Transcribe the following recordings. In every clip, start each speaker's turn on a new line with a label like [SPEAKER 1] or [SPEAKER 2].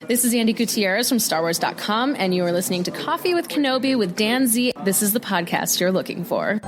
[SPEAKER 1] This is Andy Gutierrez from StarWars.com, and you are listening to Coffee with Kenobi with Dan Z. This is the podcast you're looking for.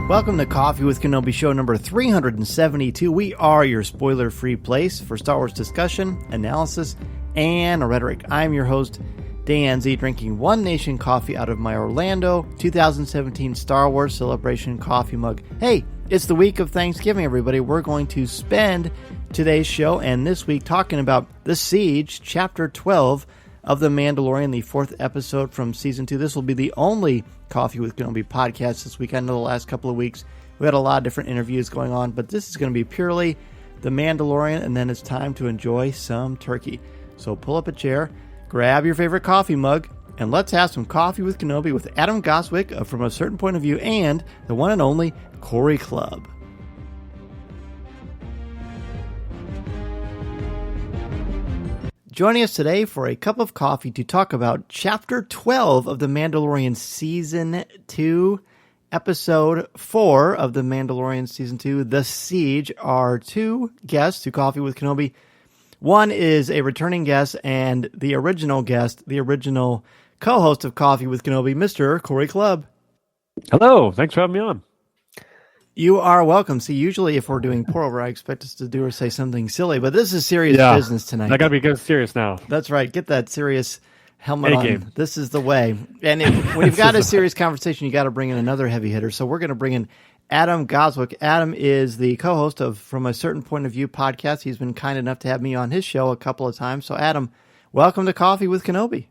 [SPEAKER 2] Welcome to Coffee with Kenobi show number 372. We are your spoiler-free place for Star Wars discussion, analysis, and rhetoric. I'm your host, Dan Z, drinking One Nation coffee out of my Orlando 2017 Star Wars Celebration coffee mug. Hey, it's the week of Thanksgiving, everybody. We're going to spend today's show and this week talking about The Siege, Chapter 12 of The Mandalorian, the fourth episode from Season 2. This will be the only Coffee with Kenobi podcast this week. I know the last couple of weeks we had a lot of different interviews going on, but this is going to be purely The Mandalorian, and then it's time to enjoy some turkey. So pull up a chair, grab your favorite coffee mug, and let's have some Coffee with Kenobi with Adam Goswick of From a Certain Point of View and the one and only Cory Clubb. Joining us today for a cup of coffee to talk about Chapter 12 of The Mandalorian Season 2, Episode 4 of The Mandalorian Season 2, The Siege, are two guests to Coffee with Kenobi. One is a returning guest and the original guest, the original co-host of Coffee with Kenobi, Mr. Cory Clubb.
[SPEAKER 3] Hello, thanks for having me on.
[SPEAKER 2] You are welcome. See, usually if we're doing pour-over, I expect us to do or say something silly, but this is serious business tonight.
[SPEAKER 3] I got to be good serious now.
[SPEAKER 2] That's right. Get that serious helmet on. This is the way. And when you've got a serious conversation, you got to bring in another heavy hitter. So we're going to bring in Adam Goswick. Adam is the co-host of From a Certain Point of View podcast. He's been kind enough to have me on his show a couple of times. So Adam, welcome to Coffee with Kenobi.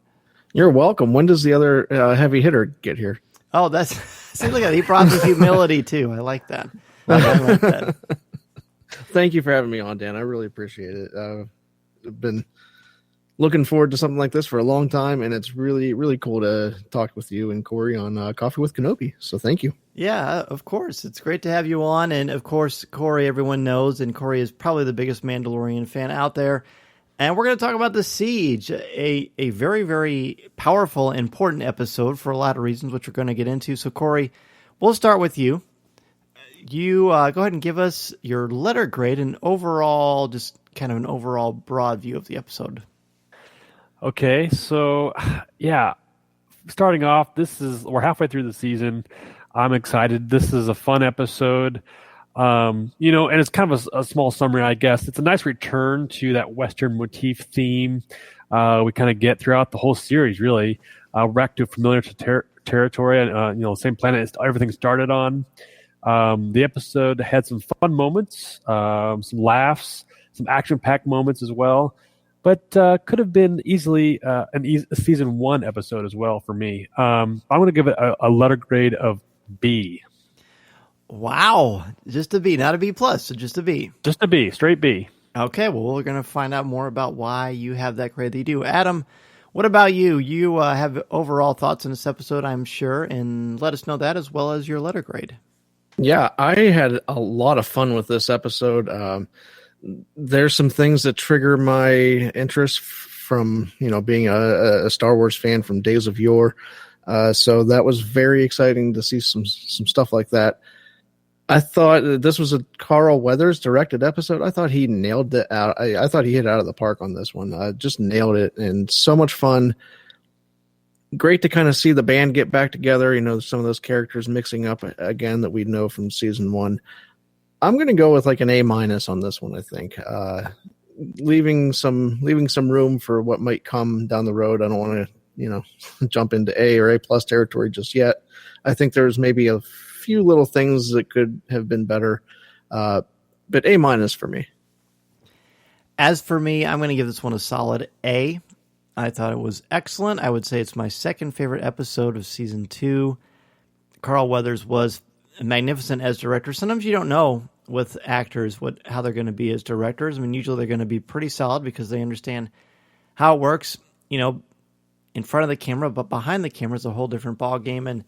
[SPEAKER 4] You're welcome. When does the other heavy hitter get here?
[SPEAKER 2] Oh, that's see, look at it. He brought the humility too. I like that. I like that.
[SPEAKER 4] Thank you for having me on, Dan. I really appreciate it. I've been looking forward to something like this for a long time, and it's really, really cool to talk with you and Cory on Coffee with Kenobi. So thank you. Yeah,
[SPEAKER 2] of course. It's great to have you on. And of course, Cory, everyone knows, and Cory is probably the biggest Mandalorian fan out there. And we're going to talk about The Siege, a very, very powerful, important episode for a lot of reasons, which we're going to get into. So, Cory, we'll start with you. You go ahead and give us your letter grade and overall, just kind of an overall broad view of the episode.
[SPEAKER 3] Okay, so, yeah, starting off, we're halfway through the season. I'm excited. This is a fun episode. And it's kind of a small summary, I guess. It's a nice return to that Western motif theme we kind of get throughout the whole series, really. We're back to familiar territory, and, same planet everything started on. The episode had some fun moments, some laughs, some action-packed moments as well, but could have been easily a season 1 episode as well for me. I'm going to give it a letter grade of B.
[SPEAKER 2] Wow. Just a B, not a B plus, so just a B.
[SPEAKER 3] Just a B, straight B.
[SPEAKER 2] Okay, well, we're going to find out more about why you have that grade that you do. Adam, what about you? You have overall thoughts on this episode, I'm sure, and let us know that as well as your letter grade.
[SPEAKER 4] Yeah, I had a lot of fun with this episode. There's some things that trigger my interest from, being a Star Wars fan from days of yore. So that was very exciting to see some stuff like that. I thought this was a Carl Weathers directed episode. I thought he nailed it out. I thought he hit it out of the park on this one. Just nailed it, and so much fun. Great to kind of see the band get back together. Some of those characters mixing up again that we know from season 1. I'm going to go with like an A- on this one. I think leaving some room for what might come down the road. I don't want to jump into A or A+ territory just yet. I think there's maybe a few little things that could have been better, but A- for me.
[SPEAKER 2] As for me, I'm going to give this one a solid A. I thought it was excellent. I would say it's my second favorite episode of season 2. Carl Weathers was magnificent as director. Sometimes you don't know with actors how they're going to be as directors. I mean, usually they're going to be pretty solid because they understand how it works, in front of the camera, but behind the camera is a whole different ball game. And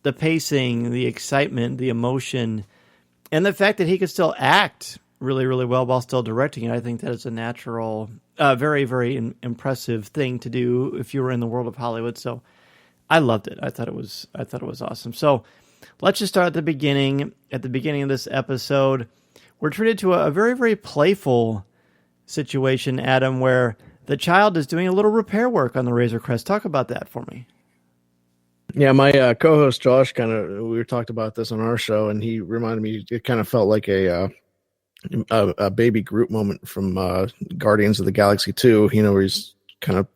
[SPEAKER 2] the pacing, the excitement, the emotion, and the fact that he could still act really, really well while still directing it, I think that is a natural, very, very impressive thing to do if you were in the world of Hollywood. So I loved it. I thought it was awesome. So let's just start at the beginning. At the beginning of this episode, we're treated to a very, very playful situation, Adam, where the child is doing a little repair work on the Razor Crest. Talk about that for me.
[SPEAKER 4] Yeah, my co-host Josh we talked about this on our show, and he reminded me it kind of felt like a baby Groot moment from Guardians of the Galaxy 2. Where he's kind of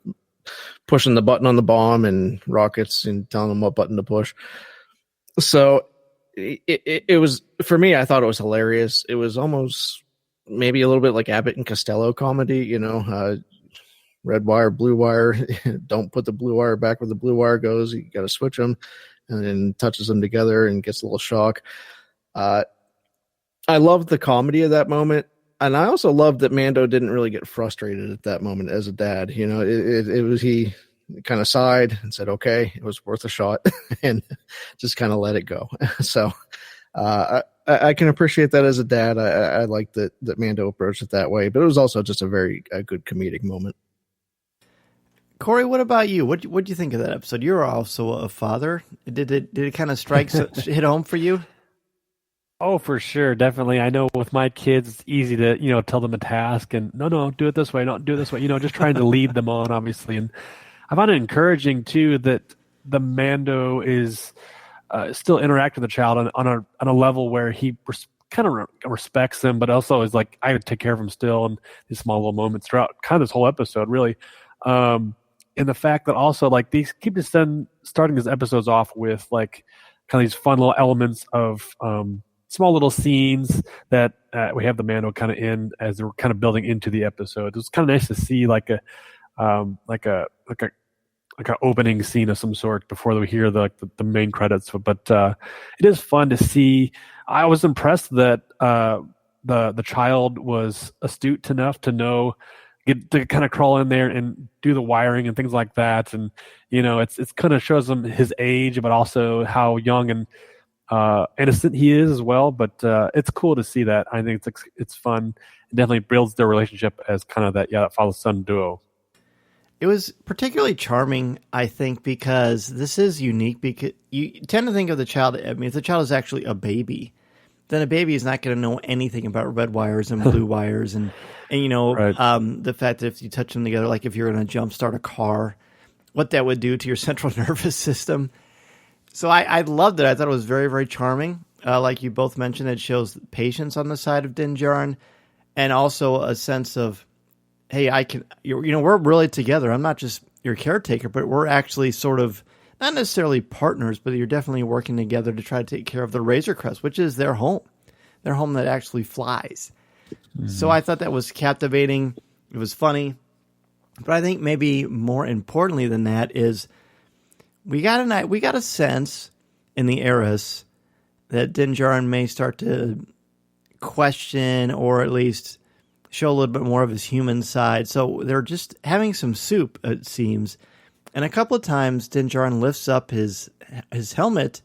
[SPEAKER 4] pushing the button on the bomb and rockets and telling him what button to push. So it was, for me, I thought it was hilarious. It was almost maybe a little bit like Abbott and Costello comedy. Red wire, blue wire. Don't put the blue wire back where the blue wire goes. You got to switch them, and then touches them together and gets a little shock. I loved the comedy of that moment, and I also loved that Mando didn't really get frustrated at that moment as a dad. It was, he kind of sighed and said, "Okay, it was worth a shot," and just kind of let it go. So I can appreciate that as a dad. I like that Mando approached it that way, but it was also just a very good comedic moment.
[SPEAKER 2] Cory, what about you? What do you think of that episode? You're also a father. Did it kind of hit home for you?
[SPEAKER 3] Oh, for sure, definitely. I know with my kids, it's easy to tell them a task and no, do it this way, not do it this way. Just trying to lead them on, obviously. And I find it encouraging too that the Mando is still interacting with the child on a level where he kind of respects him, but also is like, I take care of him still, and these small little moments throughout kind of this whole episode, really. And the fact that also like these keep starting these episodes off with like kind of these fun little elements of small little scenes that we have the Mando kind of in as they're kind of building into the episode. It's kind of nice to see like a opening scene of some sort before we hear the main credits. But it is fun to see. I was impressed that the child was astute enough to know. Get to kind of crawl in there and do the wiring and things like that, and it's kind of shows him his age, but also how young and innocent he is as well. But it's cool to see that. I think it's fun. It definitely builds their relationship as kind of that father-son duo.
[SPEAKER 2] It was particularly charming, I think, because this is unique. Because you tend to think of the child. I mean, if the child is actually a baby, then a baby is not going to know anything about red wires and blue wires and right. The fact that if you touch them together, like if you're going to jumpstart a car, what that would do to your central nervous system. So I loved it. I thought it was very, very charming. Like you both mentioned, it shows patience on the side of Din Djarin, and also a sense of, hey, we're really together. I'm not just your caretaker, but we're actually sort of not necessarily partners, but you're definitely working together to try to take care of the Razor Crest, which is their home that actually flies. Mm-hmm. So I thought that was captivating. It was funny. But I think maybe more importantly than that is we got a sense in the Heiress that Din Djarin may start to question or at least show a little bit more of his human side. So they're just having some soup, it seems. And a couple of times Din Djarin lifts up his helmet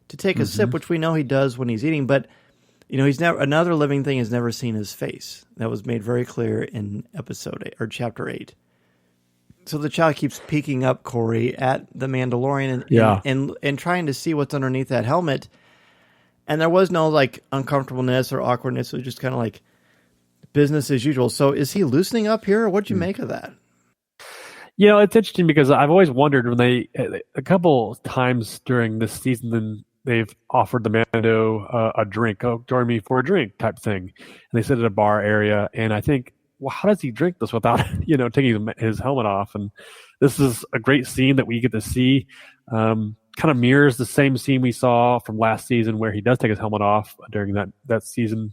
[SPEAKER 2] to take a sip, which we know he does when he's eating, but he's never, another living thing has never seen his face. That was made very clear in episode 8 or chapter 8. So the child keeps peeking up, Cory, at the Mandalorian and trying to see what's underneath that helmet. And there was no like uncomfortableness or awkwardness. It was just kind of like business as usual. So is he loosening up here, or what'd you make of that?
[SPEAKER 3] It's interesting because I've always wondered when a couple times during this season, they've offered the Mando a drink. Oh, join me for a drink type thing. And they sit at a bar area. And I think, well, how does he drink this without, taking his helmet off? And this is a great scene that we get to see. Kind of mirrors the same scene we saw from last season where he does take his helmet off during that season.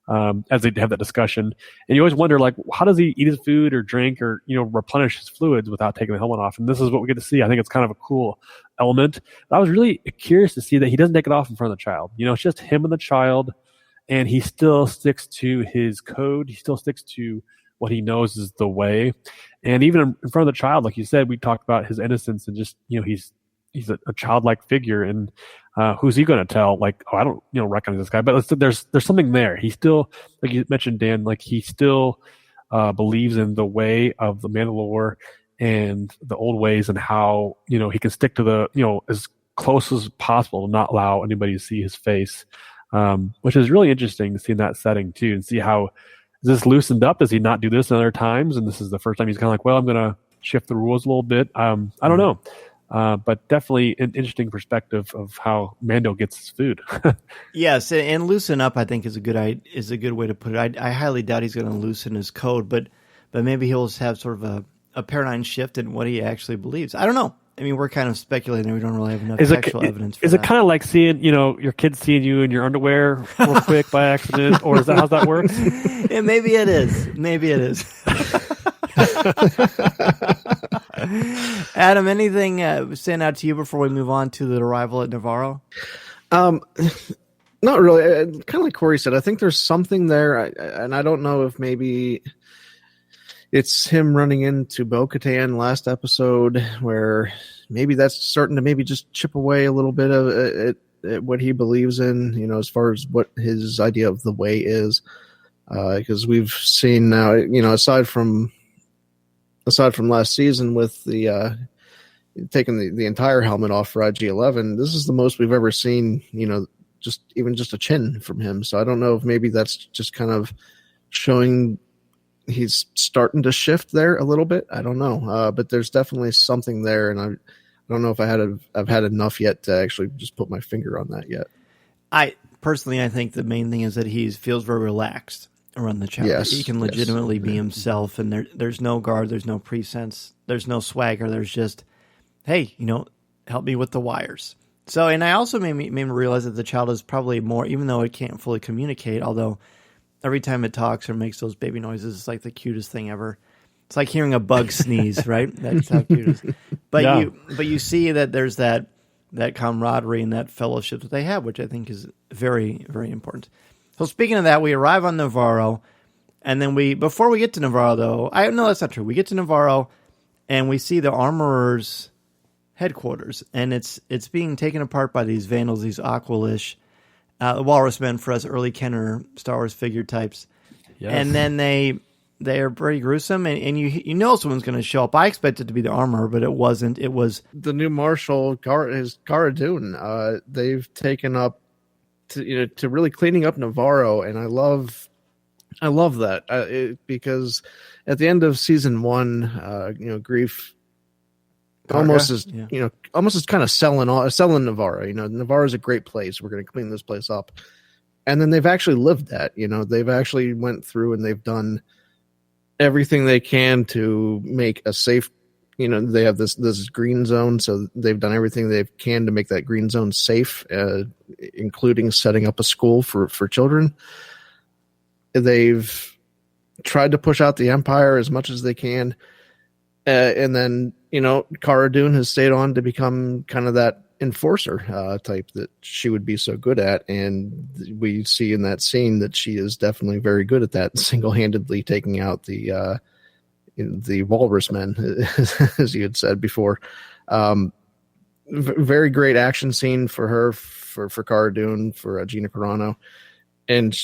[SPEAKER 3] As they have that discussion, and you always wonder, like, how does he eat his food or drink or replenish his fluids without taking the helmet off? And this is what we get to see. I think it's kind of a cool element. But I was really curious to see that he doesn't take it off in front of the child. It's just him and the child, and he still sticks to his code. He still sticks to what he knows is the way. And even in front of the child, like you said, we talked about his innocence and just he's a childlike figure, and who's he going to tell? Like, oh, I don't, recognize this guy. But there's something there. He still, like you mentioned, Dan, like he still believes in the way of the Mandalore and the old ways, and how he can stick to the as close as possible to not allow anybody to see his face. which is really interesting to see in that setting too, and see how is this loosened up. Does he not do this in other times? And this is the first time he's kind of like, well, I'm going to shift the rules a little bit. I don't know. But definitely an interesting perspective of how Mando gets his food.
[SPEAKER 2] Yes, and loosen up, I think, is a good way to put it. I highly doubt he's going to loosen his code, but maybe he'll have sort of a paradigm shift in what he actually believes. I don't know. I mean, we're kind of speculating. We don't really have enough actual evidence.
[SPEAKER 3] Is it kind of like seeing, your kids seeing you in your underwear real quick by accident, or is that how that works?
[SPEAKER 2] Yeah, maybe it is. Maybe it is. Adam, anything stand out to you before we move on to the arrival at Nevarro?
[SPEAKER 4] Not really. Kind of like Cory said, I think there's something there, and I don't know if maybe it's him running into Bo-Katan last episode, where maybe that's starting to maybe just chip away a little bit of at what he believes in, as far as what his idea of the way is. Because we've seen now, aside from last season with the taking the entire helmet off for IG-11, this is the most we've ever seen, just a chin from him. So I don't know if maybe that's just kind of showing he's starting to shift there a little bit. I don't know, but there's definitely something there, and I don't know if I've had enough yet to actually just put my finger on that yet. I
[SPEAKER 2] think the main thing is that he feels very relaxed around the chapter.
[SPEAKER 4] Yes,
[SPEAKER 2] he can legitimately be himself, and there's no guard, there's no pretense, there's no swagger. There's just, hey, help me with the wires. So, and I also made me realize that the child is probably more, even though it can't fully communicate, although every time it talks or makes those baby noises, it's like the cutest thing ever. It's like hearing a bug sneeze, right? That's how cute it is. But you see that there's that camaraderie and that fellowship that they have, which I think is very, very important. So speaking of that, we arrive on Nevarro, and then before we get to Nevarro, though, no, that's not true. We get to Nevarro, and we see the Armorer's headquarters, and it's being taken apart by these Vandals, these Aqualish, Walrus Men for us early Kenner Star Wars figure types. Yes. And then they are pretty gruesome, and you know someone's going to show up. I expected it to be the Armorer, but it wasn't. It was
[SPEAKER 4] the new Marshal, Cara Dune. They've taken up to really cleaning up Nevarro, and I love that because at the end of season 1, Grief almost is kind of selling Nevarro. Nevarro is a great place. We're going to clean this place up, and then they've actually lived that. They've actually went through and they've done everything they can to make a safe. They have this green zone, so they've done everything they can to make that green zone safe, including setting up a school for children. They've tried to push out the Empire as much as they can, and then Cara Dune has stayed on to become kind of that enforcer type that she would be so good at, and we see in that scene that she is definitely very good at that, single-handedly taking out the Walrus Men, as you had said before. Very great action scene for her, for Cara Dune, for Gina Carano. And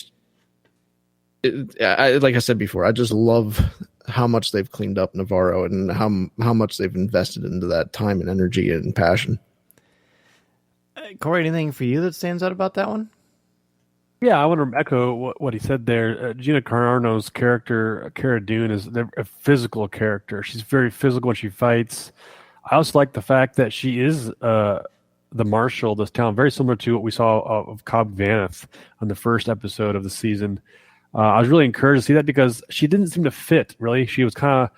[SPEAKER 4] like I said before, I just love how much they've cleaned up Nevarro and how much they've invested into that time and energy and passion.
[SPEAKER 2] Cory, anything for you that stands out about that one?
[SPEAKER 3] Yeah, I want to echo what he said there. Gina Carano's character, Cara Dune, is a physical character. She's very physical when she fights. I also like the fact that she is the marshal of this town, very similar to what we saw of Cobb Vanth on the first episode of the season. I was really encouraged to see that because she didn't seem to fit, really. She was kind of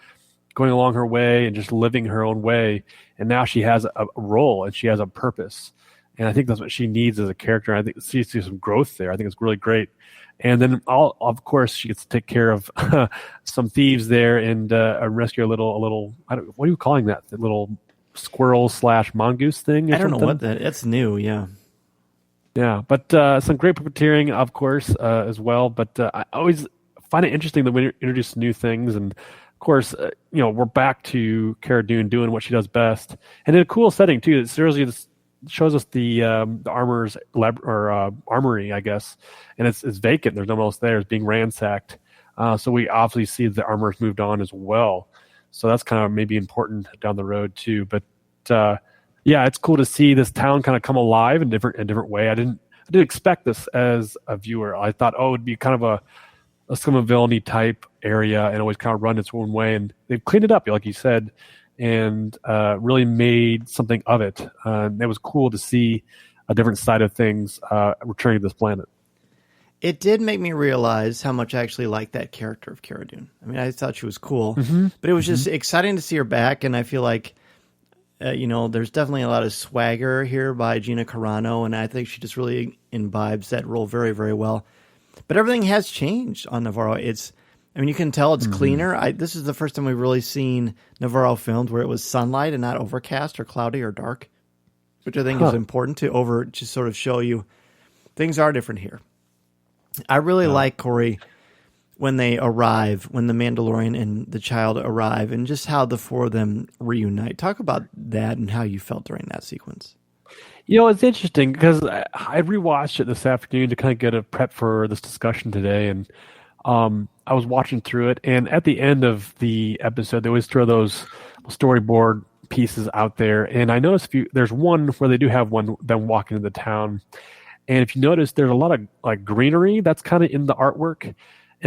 [SPEAKER 3] going along her way and just living her own way, and now she has a role and she has a purpose. And I think that's what she needs as a character. I think she sees some growth there. I think it's really great. And then, of course, she gets to take care of some thieves there and rescue a little. What are you calling that? The little squirrel / mongoose thing?
[SPEAKER 2] I don't know what that. That's new. Yeah.
[SPEAKER 3] Yeah, but some great puppeteering, of course, as well. But I always find it interesting that we introduce new things, and of course, we're back to Cara Dune doing what she does best, and in a cool setting too. It seriously shows us the armor's armory, I guess, and it's vacant. There's no one else there. It's being ransacked. So we obviously see the armor's moved on as well. So that's kind of maybe important down the road too. But yeah, it's cool to see this town kind of come alive in a different way. I didn't I didn't expect this as a viewer. I thought, oh, it'd be kind of a scum and villainy type area and always kind of run its own way. And they've cleaned it up, like you said, and really made something of it. It was cool to see a different side of things returning to this planet.
[SPEAKER 2] It did make me realize how much I actually liked that character of Cara Dune. I mean, I thought she was cool, but it was just exciting to see her back, and I feel like, there's definitely a lot of swagger here by Gina Carano, and I think she just really imbibes that role very, very well. But everything has changed on Nevarro. You can tell it's cleaner. This is the first time we've really seen Nevarro filmed where it was sunlight and not overcast or cloudy or dark, which I think is important to sort of show you things are different here. I really like, Cory, when they arrive, when the Mandalorian and the child arrive, and just how the four of them reunite. Talk about that and how you felt during that sequence.
[SPEAKER 3] It's interesting because I rewatched it this afternoon to kind of get a prep for this discussion today, and I was watching through it, and at the end of the episode, they always throw those storyboard pieces out there, and I noticed there's one where they do have them walking into the town. And if you notice, there's a lot of like greenery that's kind of in the artwork. And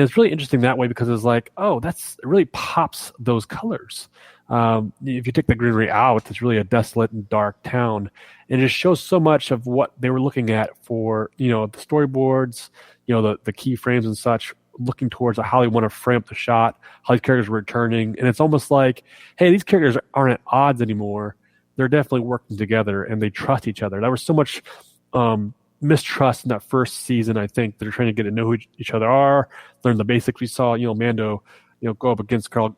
[SPEAKER 3] it's really interesting that way because it's like, oh, it really pops those colors. If you take the greenery out, it's really a desolate and dark town. And it just shows so much of what they were looking at for, the storyboards, the keyframes and such, looking towards how they want to frame up the shot, how these characters were returning. And it's almost like, hey, these characters aren't at odds anymore. They're definitely working together and they trust each other. There was so much mistrust in that first season. I think they're trying to get to know who each other are, learn the basics. We saw, Mando, go up against Carl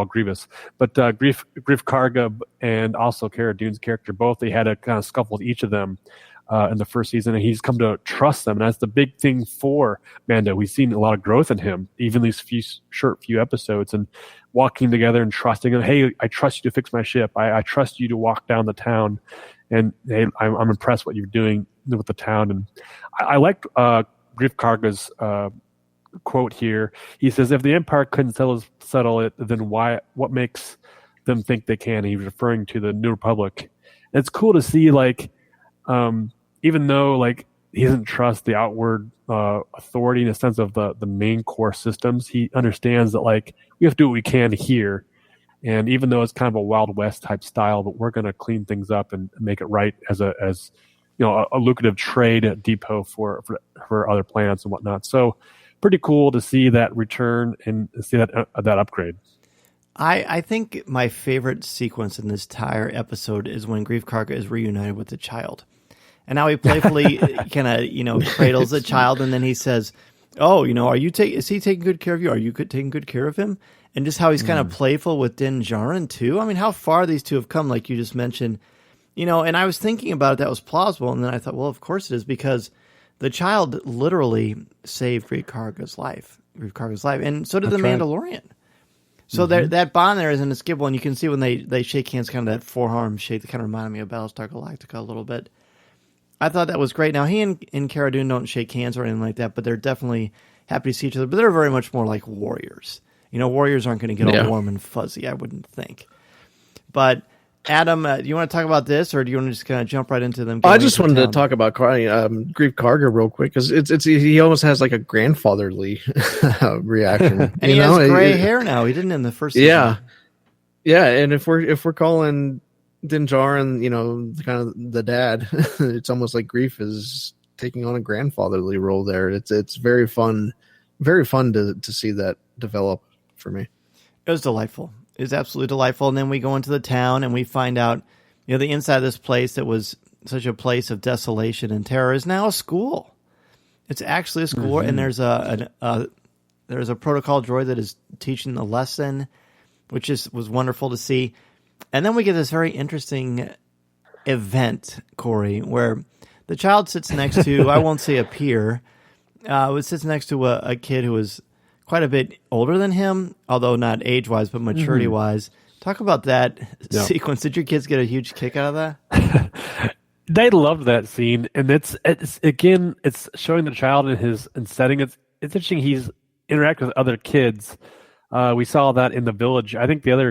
[SPEAKER 3] Grievous, but Grief Karga and also Cara Dune's character, both they had a kind of scuffle with each of them in the first season, and he's come to trust them, and that's the big thing for Mando. We've seen a lot of growth in him, even these few episodes, and walking together and trusting him. Hey, I trust you to fix my ship. I trust you to walk down the town, and hey, I'm impressed what you're doing with the town. And I liked Grief Karga's quote here. He says, "If the Empire couldn't settle it, then what makes them think they can?" He was referring to the New Republic. And it's cool to see, like, even though like he doesn't trust the outward authority in the sense of the main core systems, he understands that like we have to do what we can here. And even though it's kind of a Wild West type style, but we're going to clean things up and make it right as a lucrative trade depot for other planets and whatnot. So pretty cool to see that return and see that upgrade.
[SPEAKER 2] I think my favorite sequence in this entire episode is when Grief Karga is reunited with the child. And now he playfully kind of, cradles the child, and then he says, "Oh, is he taking good care of you? Are you taking good care of him?" And just how he's kind of playful with Din Djarin too. I mean, how far these two have come, like you just mentioned. And I was thinking about it, that was plausible, and then I thought, well, of course it is, because the child literally saved Grief Karga's life, and so did the Mandalorian. So that bond there is inescapable, and you can see when they shake hands, kind of that forearm shake that kind of reminded me of Battlestar Galactica a little bit. I thought that was great. Now, he and Cara Dune don't shake hands or anything like that, but they're definitely happy to see each other. But they're very much more like warriors. Warriors aren't going to get all warm and fuzzy, I wouldn't think. But Adam, do you want to talk about this, or do you want to just kind of jump right into them?
[SPEAKER 4] I just wanted to talk about Grief Karga real quick, because he almost has like a grandfatherly reaction.
[SPEAKER 2] And he has gray hair now. He didn't in the first season.
[SPEAKER 4] Yeah. And if we're calling Din Djarin, kind of the dad, it's almost like Grief is taking on a grandfatherly role there. It's very fun to see that develop for me.
[SPEAKER 2] It was delightful. It was absolutely delightful. And then we go into the town and we find out, the inside of this place that was such a place of desolation and terror is now a school. It's actually a school, and there's a protocol droid that is teaching the lesson, which was wonderful to see. And then we get this very interesting event, Cory, where the child sits next to, I won't say a peer, sits next to a kid who was quite a bit older than him, although not age-wise, but maturity-wise. Talk about that sequence. Did your kids get a huge kick out of that?
[SPEAKER 3] They loved that scene, and it's showing the child and setting. It's interesting. He's interacting with other kids. We saw that in the village. I think Gina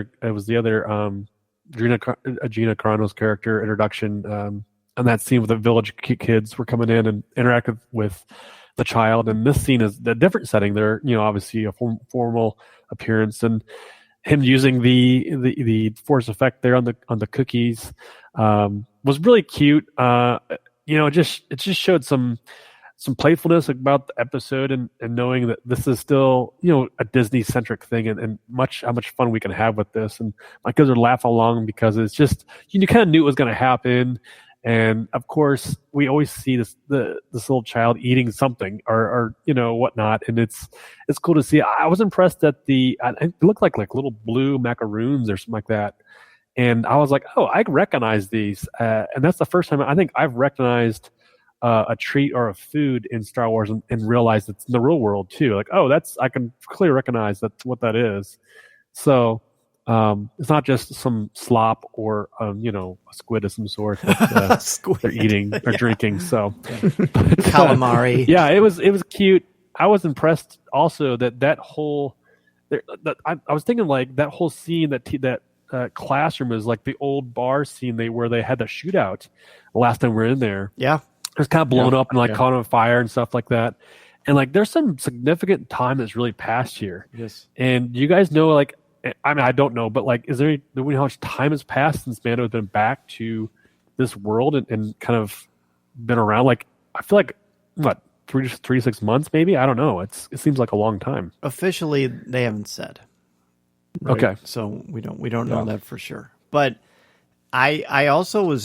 [SPEAKER 3] Carano's character introduction. that scene with the village kids were coming in and interacted with the child. And this scene is a different setting. They're, obviously a formal appearance, and him using the force effect there on the cookies was really cute. It just showed some playfulness about the episode, and knowing that this is still, a Disney centric thing, and how much fun we can have with this. And my kids are laughing along because it's just, you kind of knew it was going to happen. And of course we always see this little child eating something or whatnot. And it's cool to see. I was impressed that it looked like little blue macaroons or something like that. And I was like, oh, I recognize these. And that's the first time I think I've recognized a treat or a food in Star Wars and realized it's in the real world too. Like, oh, I can clearly recognize that's what that is. So it's not just some slop or a squid of some sort that they're eating or drinking. So
[SPEAKER 2] calamari.
[SPEAKER 3] Yeah, it was cute. I was impressed also that whole. I was thinking like that whole scene that classroom is like the old bar scene where they had the shootout the last time we were in there.
[SPEAKER 2] Yeah.
[SPEAKER 3] It was kind of blown up and caught on fire and stuff like that. And like there's some significant time that's really passed here.
[SPEAKER 2] Yes. And
[SPEAKER 3] you guys know, like, I mean, I don't know, but like, do we know how much time has passed since Mando has been back to this world and kind of been around? Like, I feel like, what, 3 to 6 months maybe? I don't know. It seems like a long time.
[SPEAKER 2] Officially, they haven't said.
[SPEAKER 3] Right? Okay.
[SPEAKER 2] So we don't know that for sure. But I also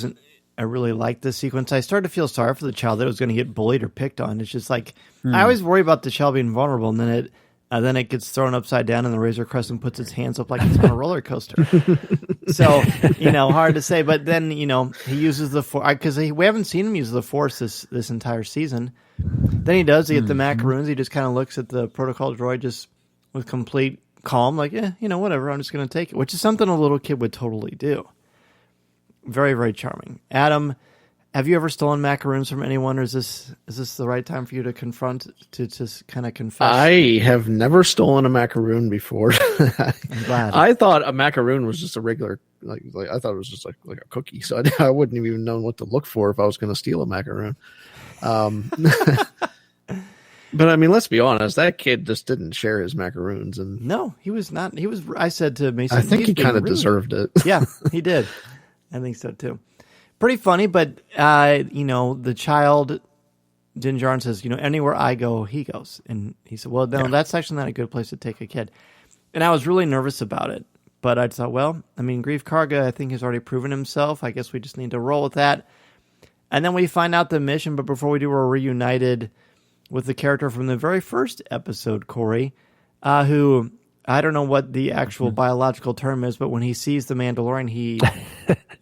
[SPEAKER 2] I really liked this sequence. I started to feel sorry for the child that was going to get bullied or picked on. It's just like, I always worry about the child being vulnerable, and then it gets thrown upside down, and the Razor Crescent puts its hands up like it's on a roller coaster. So, hard to say. But then, he uses the Force, because we haven't seen him use the Force this entire season. Then he does. He gets the macaroons. He just kind of looks at the protocol droid just with complete calm, like, whatever, I'm just going to take it, which is something a little kid would totally do. Very, very charming. Adam, have you ever stolen macaroons from anyone, or is this the right time for you to just kind of confess?
[SPEAKER 4] I have never stolen a macaroon before.
[SPEAKER 2] I'm glad.
[SPEAKER 4] I thought a macaroon was just a regular, like I thought it was just like a cookie, so I wouldn't have even known what to look for if I was going to steal a macaroon. But I mean, let's be honest, that kid just didn't share his macaroons, and
[SPEAKER 2] no, he was not. He was. I said to Mason,
[SPEAKER 4] I think he kind of deserved it.
[SPEAKER 2] Yeah, he did. I think so too. Pretty funny, but the child, Din Djarin says, anywhere I go, he goes, and he said, well, no, that's actually not a good place to take a kid. And I was really nervous about it, but I thought, well, I mean, Greef Karga, I think, has already proven himself. I guess we just need to roll with that. And then we find out the mission, but before we do, we're reunited with the character from the very first episode, Cory, who, I don't know what the actual biological term is, but when he sees the Mandalorian, he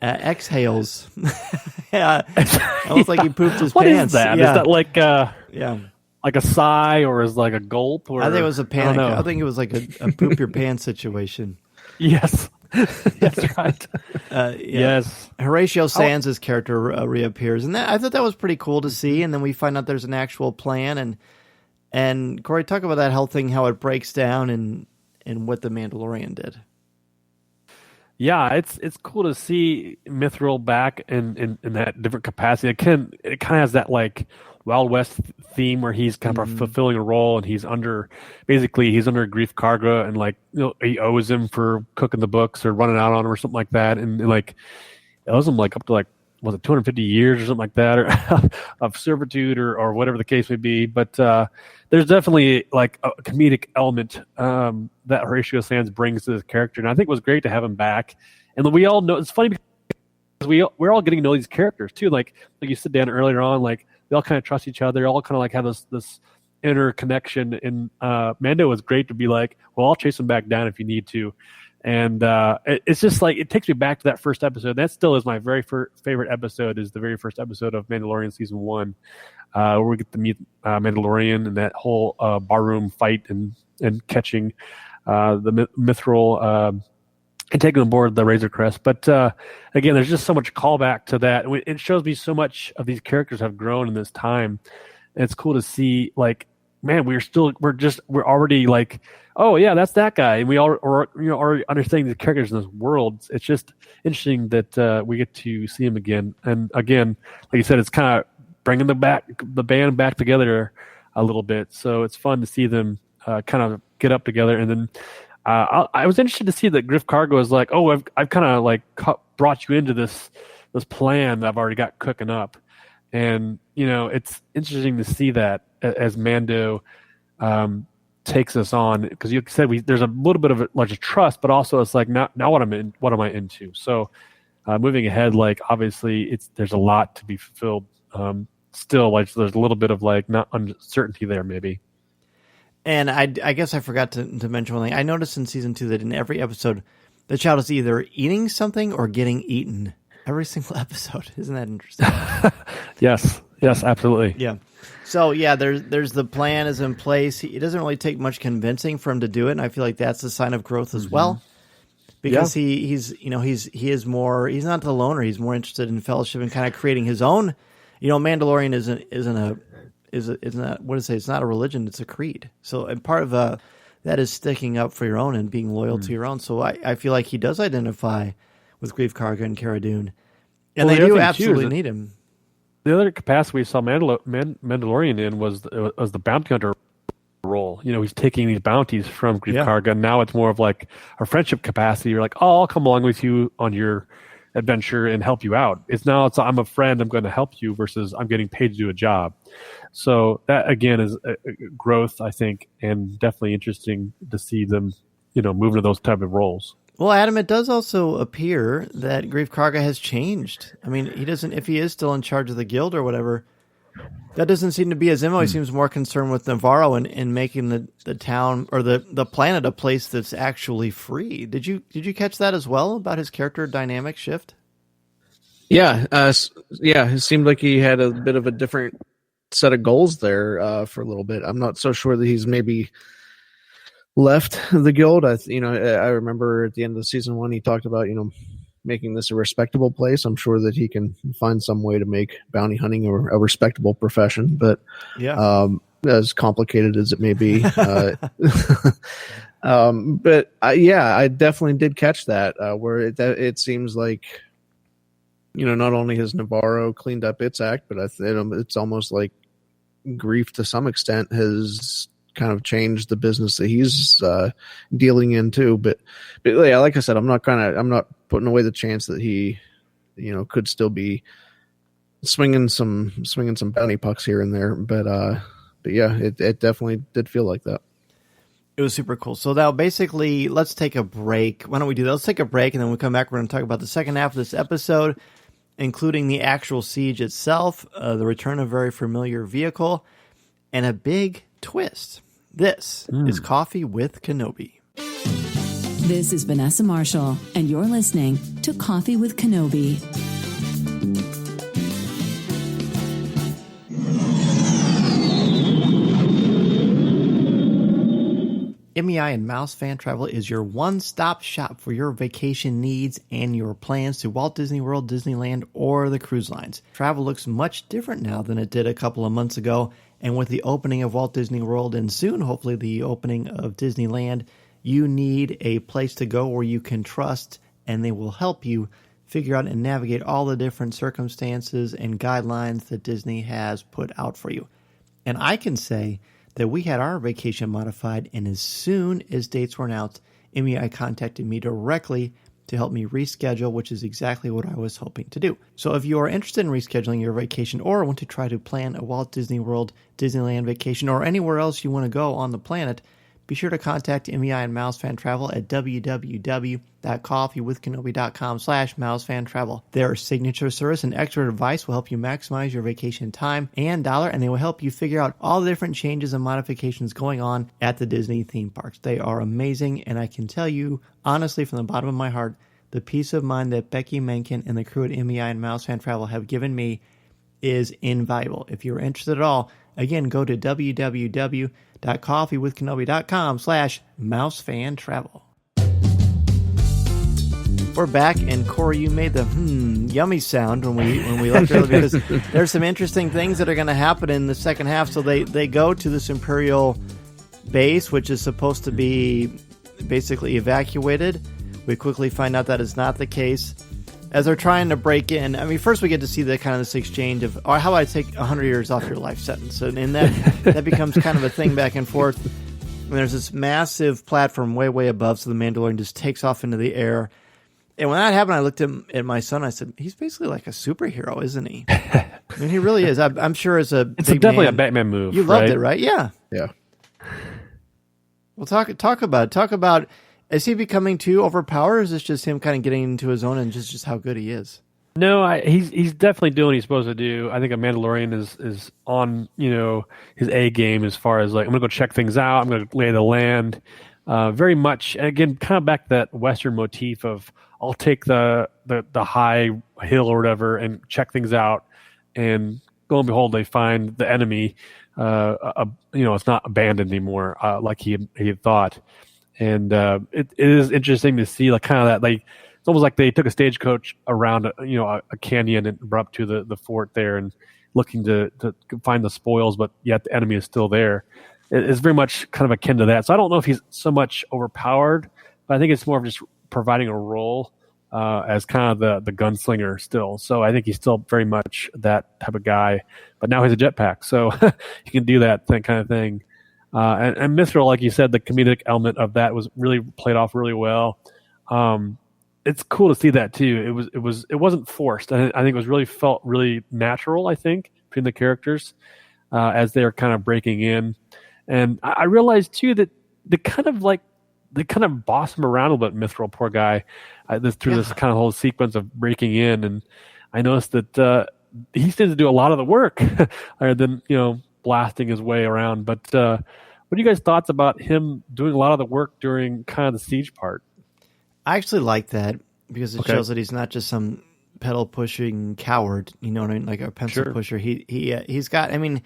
[SPEAKER 2] exhales. Almost like he pooped his pants.
[SPEAKER 3] What is that?
[SPEAKER 2] Yeah.
[SPEAKER 3] Is that like a sigh, or is like a gulp? Or,
[SPEAKER 2] I think it was a panic. I think it was like a poop your pants situation.
[SPEAKER 3] Yes. That's right. Yes.
[SPEAKER 2] Horatio Sands' character reappears, and I thought that was pretty cool to see. And then we find out there's an actual plan, and Cory, talk about that whole thing, how it breaks down, and what the Mandalorian did.
[SPEAKER 3] Yeah, it's cool to see Mithril back in that different capacity. It kind of has that like Wild West theme where he's kind of fulfilling a role, and he's under Greef Karga, and like he owes him for cooking the books or running out on him or something like that, and like it owes him like up to like, was it 250 years or something like that, or of servitude or whatever the case may be. But there's definitely like a comedic element that Horatio Sands brings to this character, and I think it was great to have him back. And we all know, it's funny because we're all getting to know these characters too. Like you said, Dan, earlier on, like they all kind of trust each other. They all kind of like have this inner connection. And Mando was great to be like, well, I'll chase him back down if you need to. And it's just like, it takes me back to that first episode. That still is my very favorite episode, is the very first episode of Mandalorian season 1, where we get to meet Mandalorian and that whole barroom fight and catching the Mithril and taking on board the Razor Crest. But again, there's just so much callback to that. It shows me so much of these characters have grown in this time. And it's cool to see, like, man, we're already like, oh yeah, that's that guy, and we all are already understanding the characters in this world. It's just interesting that we get to see him again, and again, like you said, it's kind of bringing the band back together a little bit. So it's fun to see them kind of get up together, and then I was interested to see that Griff Cargo is like, oh, I've kind of like brought you into this plan that I've already got cooking up, and it's interesting to see that as Mando takes us on, because you said there's a little bit of a trust, but also it's like now what am I into? So moving ahead, like obviously there's a lot to be fulfilled. Still, like there's a little bit of like not uncertainty there maybe.
[SPEAKER 2] And I guess I forgot to mention one thing. I noticed in season 2 that in every episode, the child is either eating something or getting eaten. Every single episode. Isn't that interesting?
[SPEAKER 3] Yes, absolutely.
[SPEAKER 2] Yeah. So yeah, there's the plan is in place. It doesn't really take much convincing for him to do it, and I feel like that's a sign of growth as well. Because he is more. He's not the loner. He's more interested in fellowship and kind of creating his own. Mandalorian it's not a religion, it's a creed. So, and part of that is sticking up for your own and being loyal to your own. So I feel like he does identify with Greef Karga and Cara Dune. And they do absolutely need him.
[SPEAKER 3] The other capacity we saw Mandalorian in was the bounty hunter role. He's taking these bounties from Greef Karga, and now it's more of like a friendship capacity. You're like, oh, I'll come along with you on your adventure and help you out. It's I'm a friend, I'm going to help you, versus I'm getting paid to do a job. So that again is a growth, I think, and definitely interesting to see them, move into those type of roles.
[SPEAKER 2] Well, Adam, it does also appear that Greef Karga has changed. I mean, he doesn't, if he is still in charge of the guild or whatever, that doesn't seem to be his MO. He seems more concerned with Nevarro and making the town or the planet a place that's actually free. Did you catch that as well about his character dynamic shift?
[SPEAKER 4] Yeah. It seemed like he had a bit of a different set of goals there for a little bit. I'm not so sure that he's maybe left the guild. I remember at the end of season 1, he talked about, making this a respectable place. I'm sure that he can find some way to make bounty hunting a respectable profession, but as complicated as it may be. But I definitely did catch that where it seems like, not only has Nevarro cleaned up its act, but it's almost like Greef to some extent has kind of changed the business that he's dealing in too. But yeah, like I said, I'm not putting away the chance that he, could still be swinging some bounty pucks here and there. But yeah, it definitely did feel like that.
[SPEAKER 2] It was super cool. So now basically, let's take a break. Why don't we do that? Let's take a break, and then when we come back, we're going to talk about the second half of this episode, including the actual siege itself, the return of a very familiar vehicle, and a big twist. This is Coffee with Kenobi.
[SPEAKER 5] This is Vanessa Marshall, and you're listening to Coffee with Kenobi.
[SPEAKER 2] MEI and Mouse Fan Travel is your one-stop shop for your vacation needs and your plans to Walt Disney World, Disneyland, or the cruise lines. Travel looks much different now than it did a couple of months ago, and with the opening of Walt Disney World and soon, hopefully, the opening of Disneyland, you need a place to go where you can trust, and they will help you figure out and navigate all the different circumstances and guidelines that Disney has put out for you. And I can say that we had our vacation modified, and as soon as dates were announced, MEI contacted me directly to help me reschedule, which is exactly what I was hoping to do. So if you are interested in rescheduling your vacation or want to try to plan a Walt Disney World, Disneyland vacation, or anywhere else you want to go on the planet, be sure to contact MEI and Mouse Fan Travel at www.coffeewithkenobi.com/mousefan-travel. Their signature service and expert advice will help you maximize your vacation time and dollar, and they will help you figure out all the different changes and modifications going on at the Disney theme parks. They are amazing, and I can tell you, honestly, from the bottom of my heart, the peace of mind that Becky Mencken and the crew at MEI and Mouse Fan Travel have given me is invaluable. If you're interested at all, again, go to www.coffeewithkenobi.com/mousefan-travel. We're back, and Cory, you made the yummy sound when we left earlier, because there's some interesting things that are going to happen in the second half. So they go to this Imperial base, which is supposed to be basically evacuated. We quickly find out that is not the case. As they're trying to break in, I mean, first we get to see this exchange of, oh, how about I take 100 years off your life sentence? And that becomes kind of a thing back and forth. And there's this massive platform way above, so the Mandalorian just takes off into the air. And when that happened, I looked at my son. I said, "He's basically like a superhero, isn't he?" I mean, he really is. I'm sure it's
[SPEAKER 3] definitely a Batman move.
[SPEAKER 2] You loved it, right? Yeah.
[SPEAKER 4] Yeah.
[SPEAKER 2] Well, talk about it. Talk about, is he becoming too overpowered, or is this just him kind of getting into his own and just how good he is?
[SPEAKER 3] No, he's definitely doing what he's supposed to do. I think a Mandalorian is on his A game as far as, like, I'm gonna go check things out. I'm gonna lay the land. Very much, again, kind of back to that Western motif of, I'll take the high hill or whatever and check things out, and lo and behold, they find the enemy. It's not abandoned anymore, like he had thought. And it is interesting to see, like, kind of that, like, it's almost like they took a stagecoach around a canyon and brought up to the fort there and looking to find the spoils, but yet the enemy is still there. It's very much kind of akin to that. So I don't know if he's so much overpowered, but I think it's more of just providing a role as kind of the gunslinger still. So I think he's still very much that type of guy, but now he's a jetpack, so he can do that kind of thing. And Mithril, like you said, the comedic element of that was really played off really well. It's cool to see that too. It wasn't forced. I think it was felt really natural, I think, between the characters as they were kind of breaking in. And I realized too that they kind of boss him around a little bit, Mithril, poor guy, through this kind of whole sequence of breaking in. And I noticed that he seems to do a lot of the work other than, blasting his way around. But what are you guys' thoughts about him doing a lot of the work during kind of the siege part?
[SPEAKER 2] I actually like that, because it shows that he's not just some pedal pushing coward, you know what I mean? Like a pencil pusher. He's got, I mean,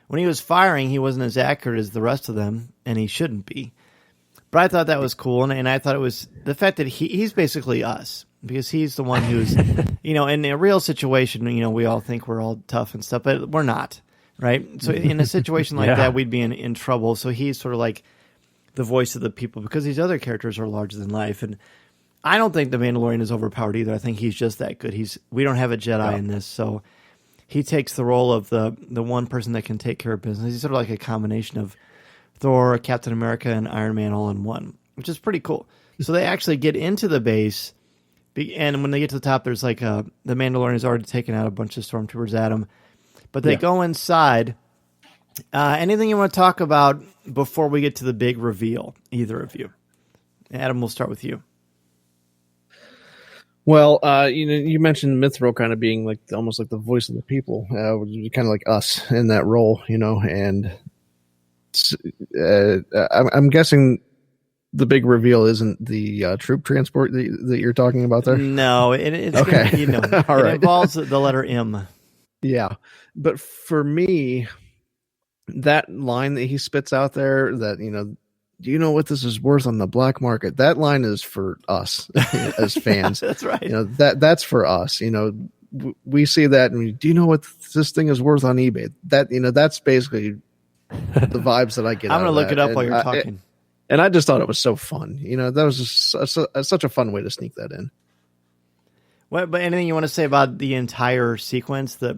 [SPEAKER 2] when he was firing, he wasn't as accurate as the rest of them, and he shouldn't be. But I thought that was cool, and I thought it was the fact that he's basically us, because he's the one who's, in a real situation, we all think we're all tough and stuff, but we're not, right? So in a situation like that, we'd be in trouble. So he's sort of like the voice of the people, because these other characters are larger than life. And I don't think the Mandalorian is overpowered either. I think he's just that good. We don't have a Jedi in this, so he takes the role of the one person that can take care of business. He's sort of like a combination of Thor, Captain America, and Iron Man all in one, which is pretty cool. So they actually get into the base, and when they get to the top, there's like the Mandalorian has already taken out a bunch of stormtroopers at him, but they go inside. Anything you want to talk about before we get to the big reveal, either of you? Adam, we'll start with you.
[SPEAKER 4] Well, you mentioned Mithril kind of being like almost like the voice of the people, kind of like us in that role, and I'm guessing the big reveal isn't the troop transport that you're talking about there.
[SPEAKER 2] No, it's
[SPEAKER 4] okay.
[SPEAKER 2] All right. It involves the letter M.
[SPEAKER 4] Yeah, but for me, that line that he spits out there, that do you know what this is worth on the black market? That line is for us as fans.
[SPEAKER 2] That's right.
[SPEAKER 4] That's for us. We see that, and do you know what this thing is worth on eBay? That that's basically the vibes that I get.
[SPEAKER 2] I'm going to look
[SPEAKER 4] that.
[SPEAKER 2] it up
[SPEAKER 4] and
[SPEAKER 2] while you're talking.
[SPEAKER 4] And I just thought it was so fun. That was just such a fun way to sneak that in.
[SPEAKER 2] What? But anything you want to say about the entire sequence, the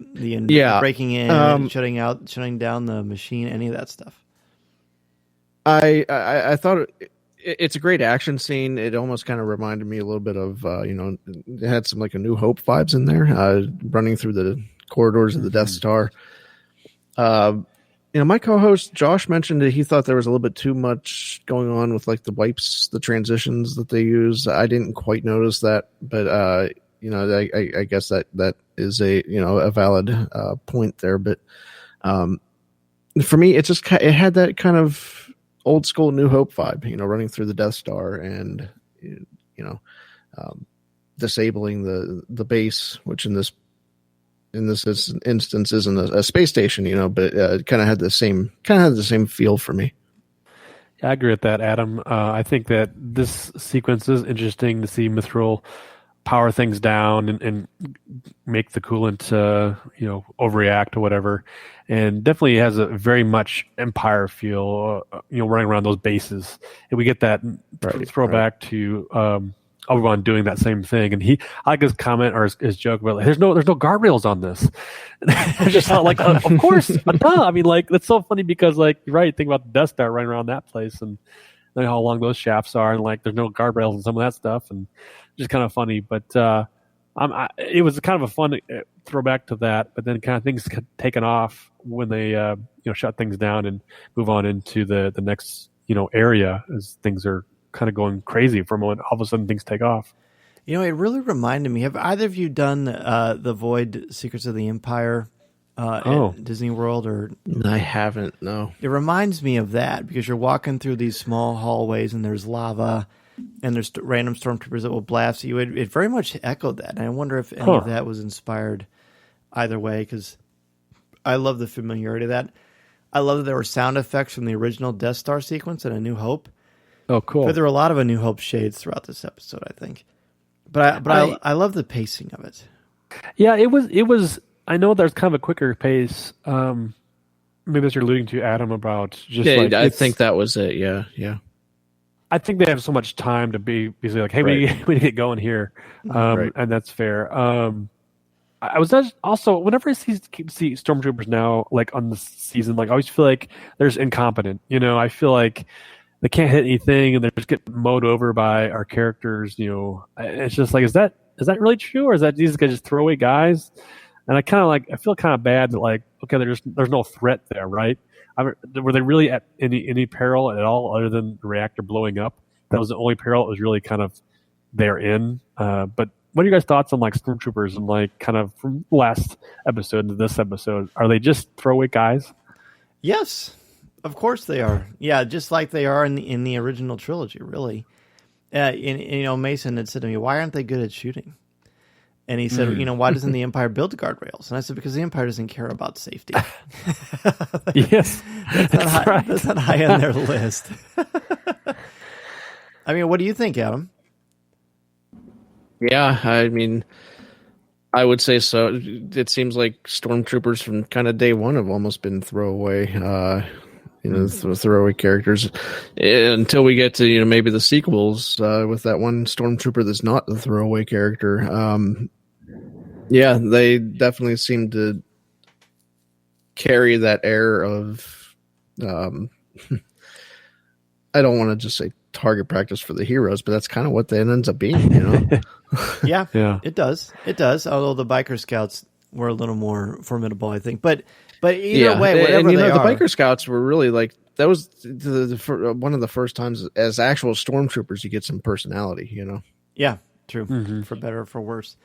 [SPEAKER 2] breaking in, shutting down the machine, any of that stuff?
[SPEAKER 4] I thought it's a great action scene. It almost kind of reminded me a little bit of it had some like a New Hope vibes in there, running through the corridors of the Death Star. My co-host Josh mentioned that he thought there was a little bit too much going on with like the wipes, the transitions that they use. I didn't quite notice that, but I guess that is a valid point there. But for me, it had that kind of old school New Hope vibe, running through the Death Star and disabling the base, which in this instance isn't a space station, but it kind of had the same feel for me.
[SPEAKER 3] Yeah, I agree with that, Adam. I think that this sequence is interesting to see Mithril power things down and make the coolant overreact or whatever. And definitely has a very much Empire feel, running around those bases. And we get that throwback to Obi-Wan doing that same thing. And I like his comment or his joke about, like, there's no guardrails on this. I just thought, like, of course, duh. I mean, like, that's so funny because, like, you're right, think about the Death Star running around that place and how long those shafts are, and like there's no guardrails and some of that stuff, and just kind of funny. But it was kind of a fun throwback to that. But then kind of things got taken off when they shut things down and move on into the next area as things are kind of going crazy for a moment. All of a sudden things take off.
[SPEAKER 2] It really reminded me. Have either of you done the Void Secrets of the Empire at Disney World? Or
[SPEAKER 4] I haven't, no.
[SPEAKER 2] It reminds me of that because you're walking through these small hallways and there's lava and there's random stormtroopers that will blast you. It very much echoed that. And I wonder if any of that was inspired either way, because I love the familiarity of that. I love that there were sound effects from the original Death Star sequence in A New Hope.
[SPEAKER 3] Oh, cool.
[SPEAKER 2] But there were a lot of A New Hope shades throughout this episode, I think. But I love the pacing of it.
[SPEAKER 3] Yeah, it was. I know there's kind of a quicker pace. Maybe as you're alluding to, Adam, about just
[SPEAKER 4] I think that was it. Yeah.
[SPEAKER 3] I think they have so much time to be like, hey, we need to get going here, and that's fair. I was also, whenever I see stormtroopers now, like on the season, like I always feel like they're just incompetent. I feel like they can't hit anything, and they're just getting mowed over by our characters. It's just like, is that really true, or is that these guys just throwaway guys? And I feel kind of bad that, like, okay, there's no threat there, right? Were they really at any peril at all other than the reactor blowing up? That was the only peril that was really kind of therein. But what are your guys' thoughts on, like, stormtroopers and, like, kind of from last episode to this episode? Are they just throwaway guys?
[SPEAKER 2] Yes, of course they are. Yeah, just like they are in the original trilogy, really. Mason had said to me, "Why aren't they good at shooting?" And he said, why doesn't the Empire build guardrails? And I said, because the Empire doesn't care about safety.
[SPEAKER 3] Yes,
[SPEAKER 2] that's not high on their list. I mean, what do you think, Adam?
[SPEAKER 4] Yeah, I mean, I would say so. It seems like stormtroopers from kind of day one have almost been throwaway, throwaway characters until we get to, maybe the sequels with that one stormtrooper that's not the throwaway character. Yeah, they definitely seem to carry that air of, I don't want to just say target practice for the heroes, but that's kind of what that ends up being,
[SPEAKER 2] Yeah, it does. It does. Although the biker scouts were a little more formidable, I think. But either way, whatever they are,
[SPEAKER 4] the biker scouts were really like, that was one of the first times as actual stormtroopers you get some personality,
[SPEAKER 2] Yeah, true. For better or for worse.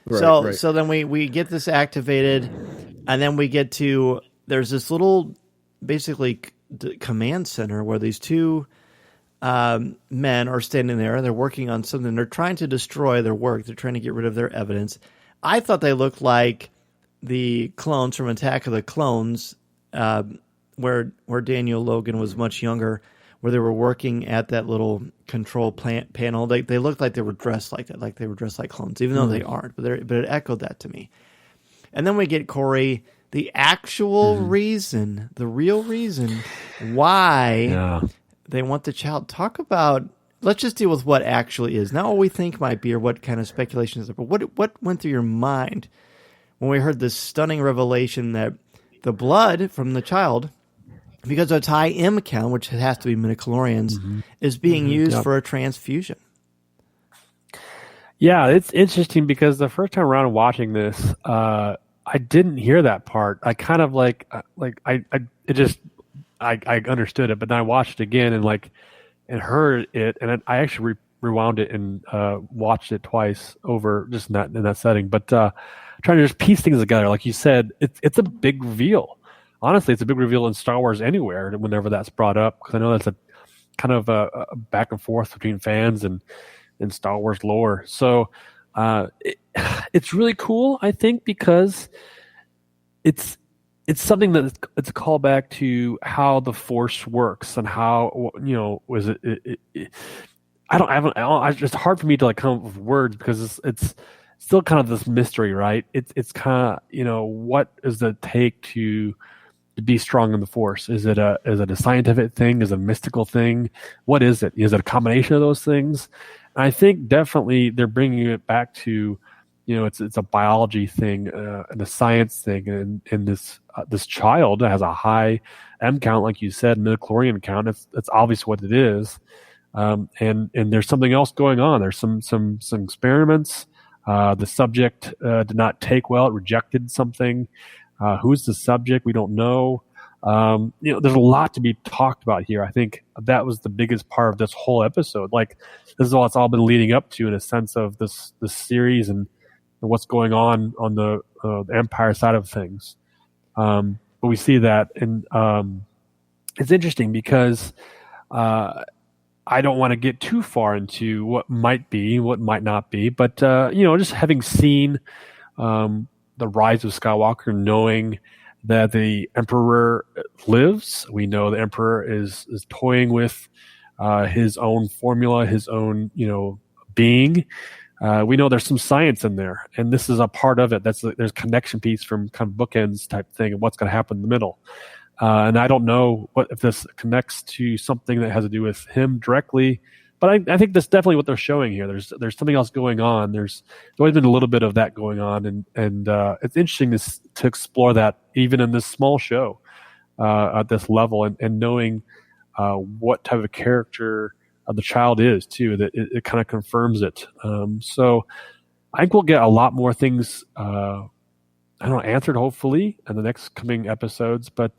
[SPEAKER 4] Right,
[SPEAKER 2] So then we get this activated, and then we get to, there's this little basically command center where these two men are standing there. They're working on something. They're trying to destroy their work. They're trying to get rid of their evidence. I thought they looked like the clones from Attack of the Clones, where Daniel Logan was much younger, where they were working at that little control panel. They looked like they were dressed like that, like they were dressed like clones, even though they aren't. But it echoed that to me. And then we get, Cory, the actual reason, the real reason why they want the child. Talk about, let's just deal with what actually is. Not what we think might be or what kind of speculation is there, but what went through your mind when we heard this stunning revelation that the blood from the child, because of its high M count, which has to be midichlorians, is being used for a transfusion.
[SPEAKER 3] Yeah, it's interesting because the first time around watching this, I didn't hear that part. I kind of I understood it, but then I watched it again and heard it, and I actually rewound it and watched it twice over just in that setting. But trying to just piece things together, like you said, it's a big reveal. Honestly, it's a big reveal in Star Wars anywhere whenever that's brought up, because I know that's a kind of a back and forth between fans and Star Wars lore. So it's really cool, I think, because it's something that it's a callback to how the Force works and how, was it It's hard for me to like come up with words because it's still kind of this mystery, right? It's kind of, what does it take to be strong in the Force? Is it a scientific thing? Is it a mystical thing? What is it? Is it a combination of those things? And I think definitely they're bringing it back to, it's a biology thing and a science thing, and this child has a high M count, like you said, midichlorian count. It's obvious what it is, and there's something else going on. There's some experiments. The subject did not take well; it rejected something. Who's the subject? We don't know. There's a lot to be talked about here. I think that was the biggest part of this whole episode. Like, this is all it's all been leading up to, in a sense of this series and what's going on the Empire side of things. But we see that, and it's interesting because I don't want to get too far into what might be, what might not be, but just having seen the rise of Skywalker, knowing that the Emperor lives, we know the Emperor is toying with his own formula, his own being. We know there's some science in there, and this is a part of it. There's a connection piece from kind of bookends type thing, and what's going to happen in the middle. And I don't know if this connects to something that has to do with him directly, but I think that's definitely what they're showing here. There's something else going on. There's always been a little bit of that going on, and it's interesting to explore that even in this small show at this level, and knowing what type of character the child is too. That it kind of confirms it. So I think we'll get a lot more things answered hopefully in the next coming episodes. But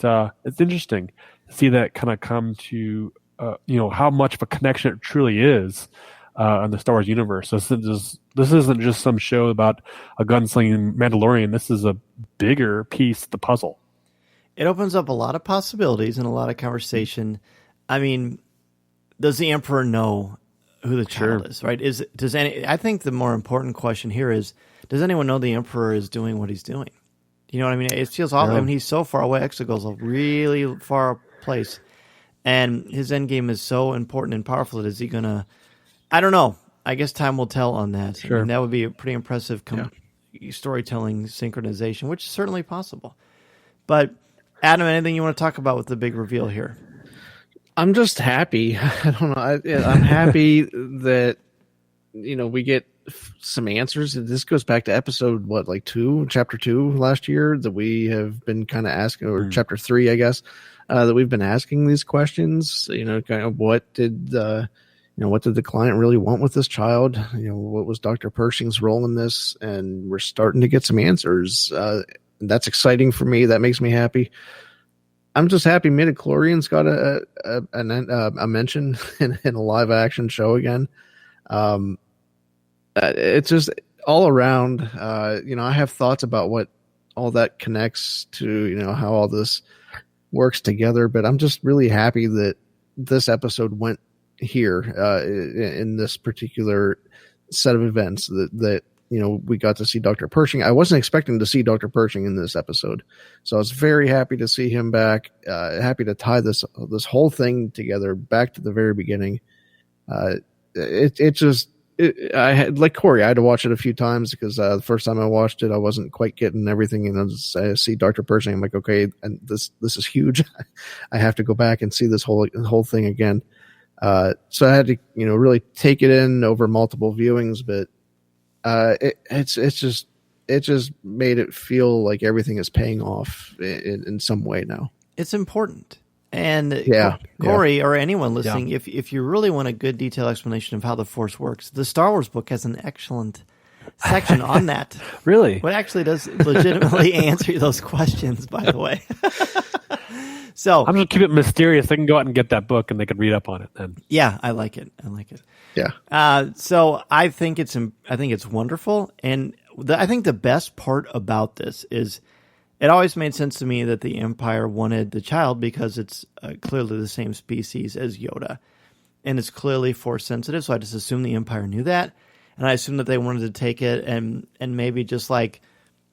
[SPEAKER 3] it's interesting to see that kind of come to how much of a connection it truly is in the Star Wars universe. This isn't just some show about a gunslinging Mandalorian. This is a bigger piece of the puzzle.
[SPEAKER 2] It opens up a lot of possibilities and a lot of conversation. I mean, does the Emperor know who the child is, right? I think the more important question here is, does anyone know the Emperor is doing what he's doing? You know what I mean? It feels awful. I mean, he's so far away. Exegol's a really far place. And his end game is so important and powerful that is he going to... I don't know. I guess time will tell on that.
[SPEAKER 3] Sure.
[SPEAKER 2] I mean, that would be a pretty impressive storytelling synchronization, which is certainly possible. But, Adam, anything you want to talk about with the big reveal here?
[SPEAKER 4] I'm just happy. I don't know. I'm happy that, we get some answers. This goes back to episode, chapter 2 last year, that we have been kind of asking, or chapter 3, I guess, that we've been asking these questions. Kind of what did the client really want with this child? What was Dr. Pershing's role in this? And we're starting to get some answers. That's exciting for me. That makes me happy. I'm just happy midichlorians got a mention in a live action show again. It's just all around. I have thoughts about what all that connects to. How all this works together. But I'm just really happy that this episode went here in this particular set of events. That we got to see Dr. Pershing. I wasn't expecting to see Dr. Pershing in this episode, so I was very happy to see him back. Happy to tie this whole thing together back to the very beginning. I had, like Cory, I had to watch it a few times because the first time I watched it, I wasn't quite getting everything. And I see Dr. Pershing, I'm like, okay, and this is huge. I have to go back and see this whole thing again. So I had to really take it in over multiple viewings, but it just made it feel like everything is paying off in some way now.
[SPEAKER 2] It's important. And Cory, or anyone listening, if you really want a good detailed explanation of how the Force works, the Star Wars book has an excellent section on that.
[SPEAKER 3] Really?
[SPEAKER 2] What actually does legitimately answer those questions, by the way. So
[SPEAKER 3] I'm going to keep it mysterious. They can go out and get that book and they can read up on it then.
[SPEAKER 2] Yeah, I like it.
[SPEAKER 4] Yeah.
[SPEAKER 2] So I think it's wonderful. And I think the best part about this is it always made sense to me that the Empire wanted the child because it's clearly the same species as Yoda. And it's clearly Force sensitive. So I just assumed the Empire knew that. And I assumed that they wanted to take it and maybe just like,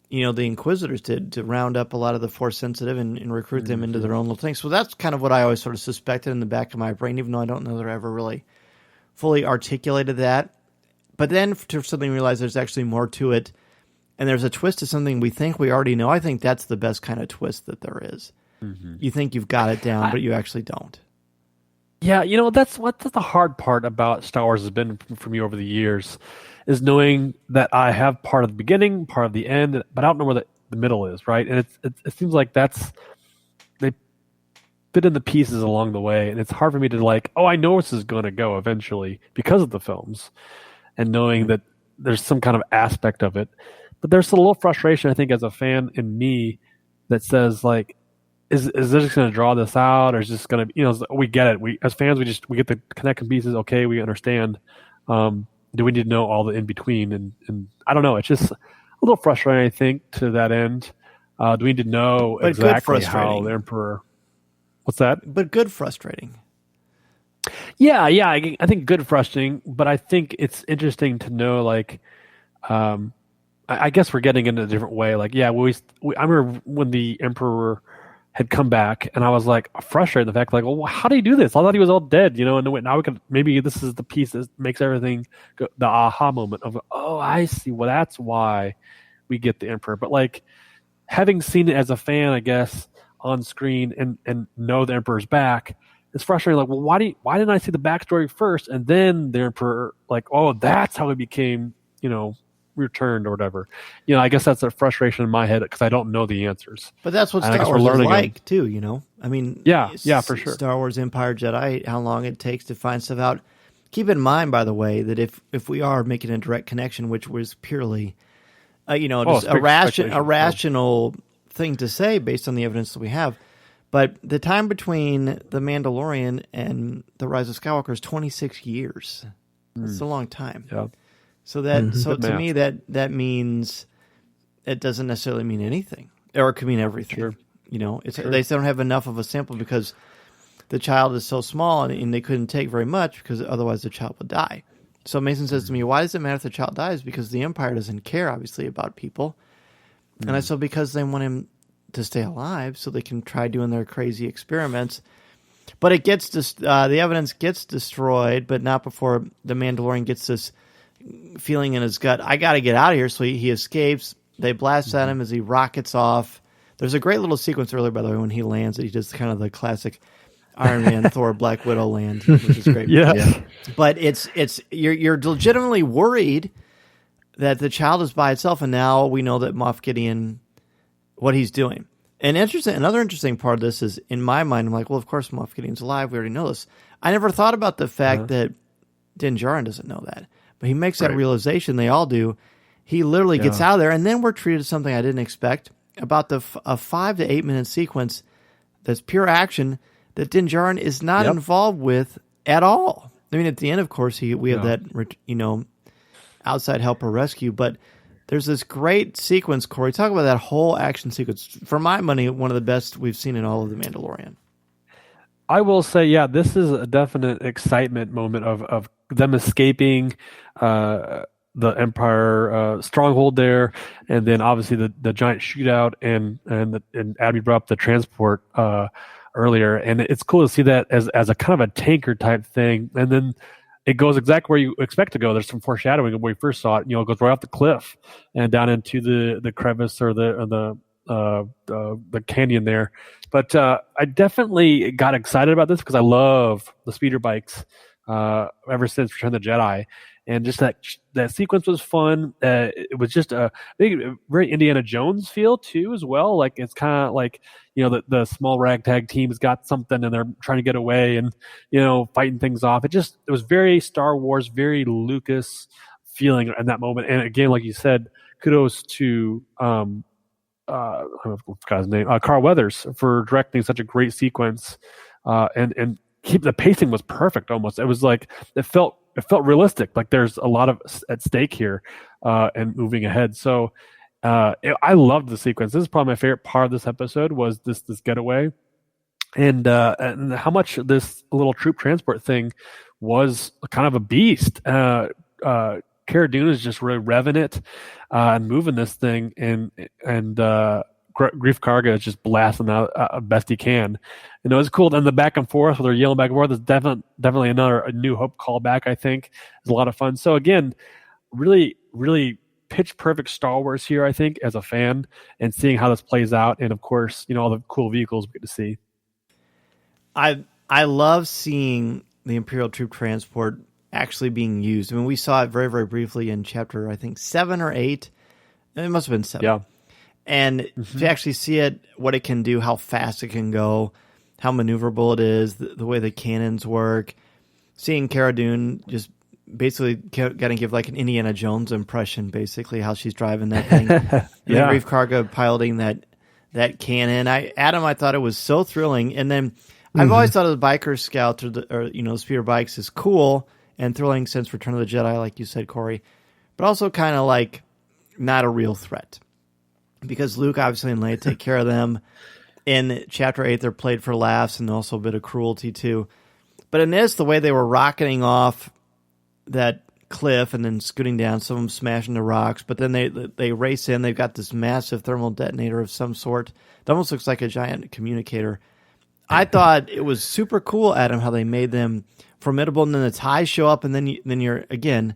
[SPEAKER 2] the Inquisitors did, to round up a lot of the Force sensitive and recruit them into their own little thing. So that's kind of what I always sort of suspected in the back of my brain, even though I don't know they're ever really fully articulated that. But then to suddenly realize there's actually more to it, and there's a twist to something we think we already know. I think that's the best kind of twist that there is. Mm-hmm. You think you've got it down, but you actually don't.
[SPEAKER 3] Yeah, that's the hard part about Star Wars has been for me over the years, is knowing that I have part of the beginning, part of the end, but I don't know where the middle is, right? And it seems like they fit in the pieces along the way, and it's hard for me to I know this is going to go eventually because of the films, and knowing that there's some kind of aspect of it. But there's a little frustration, I think, as a fan in me that says, is this just going to draw this out, or is this going to, we get it. We as fans, we get the connecting pieces. Okay, we understand. Do we need to know all the in between? And I don't know. It's just a little frustrating, I think, to that end. Do we need to know exactly how the Emperor? What's that?
[SPEAKER 2] But good frustrating.
[SPEAKER 3] Yeah. I think good frustrating, but I think it's interesting to know, I guess we're getting into a different way. I remember when the Emperor had come back, and I was frustrated the fact well, how do you do this? I thought he was all dead, and now we could, maybe this is the piece that makes everything go, the aha moment of, oh, I see. Well, that's why we get the Emperor. But having seen it as a fan, I guess, on screen and know the Emperor's back, it's frustrating. Well, why didn't I see the backstory first, and then the Emperor, oh, that's how he became, returned or whatever. I guess that's a frustration in my head because I don't know the answers.
[SPEAKER 2] But that's what Star Wars is like too, I mean,
[SPEAKER 3] yeah, for sure.
[SPEAKER 2] Star Wars, Empire, Jedi, how long it takes to find stuff out. Keep in mind, by the way, that if we are making a direct connection, which was purely, just a rational thing to say based on the evidence that we have, but the time between The Mandalorian and The Rise of Skywalker is 26 years. That's a long time.
[SPEAKER 3] Yeah.
[SPEAKER 2] So to me that means it doesn't necessarily mean anything, or it could mean everything.
[SPEAKER 3] Sure.
[SPEAKER 2] They don't have enough of a sample because the child is so small, and they couldn't take very much because otherwise the child would die. So Mason says to me, "Why does it matter if the child dies? Because the Empire doesn't care, obviously, about people." And I said, because they want him to stay alive, so they can try doing their crazy experiments. But it gets the evidence gets destroyed, but not before the Mandalorian gets this feeling in his gut, I got to get out of here. So he escapes. They blast at him as he rockets off. There's a great little sequence earlier, by the way, when he lands. He does kind of the classic Iron Man, Thor, Black Widow land, which is great.
[SPEAKER 3] Yeah.
[SPEAKER 2] But you're legitimately worried that the child is by itself, and now we know that Moff Gideon, what he's doing. And another interesting part of this is, in my mind, I'm well, of course Moff Gideon's alive. We already know this. I never thought about the fact that Din Djarin doesn't know that. But he makes that realization, they all do. He literally gets out of there, and then we're treated to something I didn't expect, about a 5 to 8 minute sequence that's pure action that Din Djarin is not involved with at all. I mean, at the end, of course, we have that, outside helper rescue, but there's this great sequence, Corey. Talk about that whole action sequence. For my money, one of the best we've seen in all of The Mandalorian.
[SPEAKER 3] I will say, this is a definite excitement moment of them escaping the Empire stronghold there, and then obviously the giant shootout and Adam brought up the transport earlier, and it's cool to see that as a kind of a tanker type thing, and then it goes exactly where you expect to go. There's some foreshadowing of where we first saw it. It goes right off the cliff and down into the crevice or the canyon there. But I definitely got excited about this because I love the speeder bikes ever since Return of the Jedi. And just that sequence was fun. It was just a very Indiana Jones feel too, as well. It's kind of the small ragtag team has got something and they're trying to get away and fighting things off. It was very Star Wars, very Lucas feeling in that moment. And again, like you said, kudos to I forgot his name, Carl Weathers, for directing such a great sequence. And the pacing was perfect. Almost, it was it felt realistic. There's a lot at stake here, and moving ahead. So, I loved the sequence. This is probably my favorite part of this episode was this getaway, and how much this little troop transport thing was kind of a beast. Cara Dune is just really revving it and moving this thing, and Grief Karga is just blasting out best he can. It's cool. And the back and forth, where they're yelling back and forth, is definitely a New Hope callback, I think. It's a lot of fun. So again, really, really pitch perfect Star Wars here, I think, as a fan, and seeing how this plays out. And of course, all the cool vehicles we get to see.
[SPEAKER 2] I love seeing the Imperial troop transport actually being used. I mean, we saw it very, very briefly in chapter, I think, 7 or 8. It must have been 7.
[SPEAKER 3] Yeah.
[SPEAKER 2] And to actually see it, what it can do, how fast it can go, how maneuverable it is, the way the cannons work, seeing Cara Dune just basically got to give like an Indiana Jones impression, basically, how she's driving that thing. And then Grief Karga piloting that cannon. I thought it was so thrilling. And then I've always thought of the Biker Scout or speeder bikes is cool and thrilling since Return of the Jedi, like you said, Corey, but also kind of like not a real threat. Because Luke, obviously, and Leia take care of them. In Chapter 8, they're played for laughs and also a bit of cruelty, too. But in this, the way they were rocketing off that cliff and then scooting down, some of them smashing the rocks, but then they race in. They've got this massive thermal detonator of some sort. It almost looks like a giant communicator. I thought it was super cool, Adam, how they made them formidable, and then the TIEs show up, and then you're, again...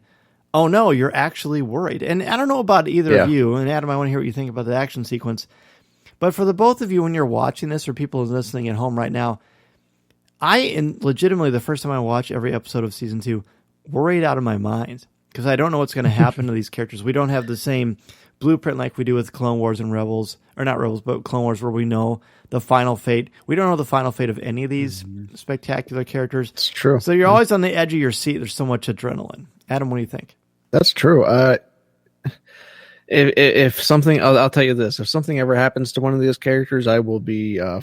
[SPEAKER 2] oh, no, you're actually worried. And I don't know about either of you, and Adam, I want to hear what you think about the action sequence. But for the both of you, when you're watching this, or people listening at home right now, I am legitimately, the first time I watch every episode of Season 2, worried out of my mind. Because I don't know what's going to happen to these characters. We don't have the same blueprint like we do with Clone Wars and Rebels. Or not Rebels, but Clone Wars, where we know the final fate. We don't know the final fate of any of these spectacular characters.
[SPEAKER 4] It's true.
[SPEAKER 2] So you're always on the edge of your seat. There's so much adrenaline. Adam, what do you think?
[SPEAKER 4] That's true. If something, I'll tell you this: if something ever happens to one of these characters, I will be, I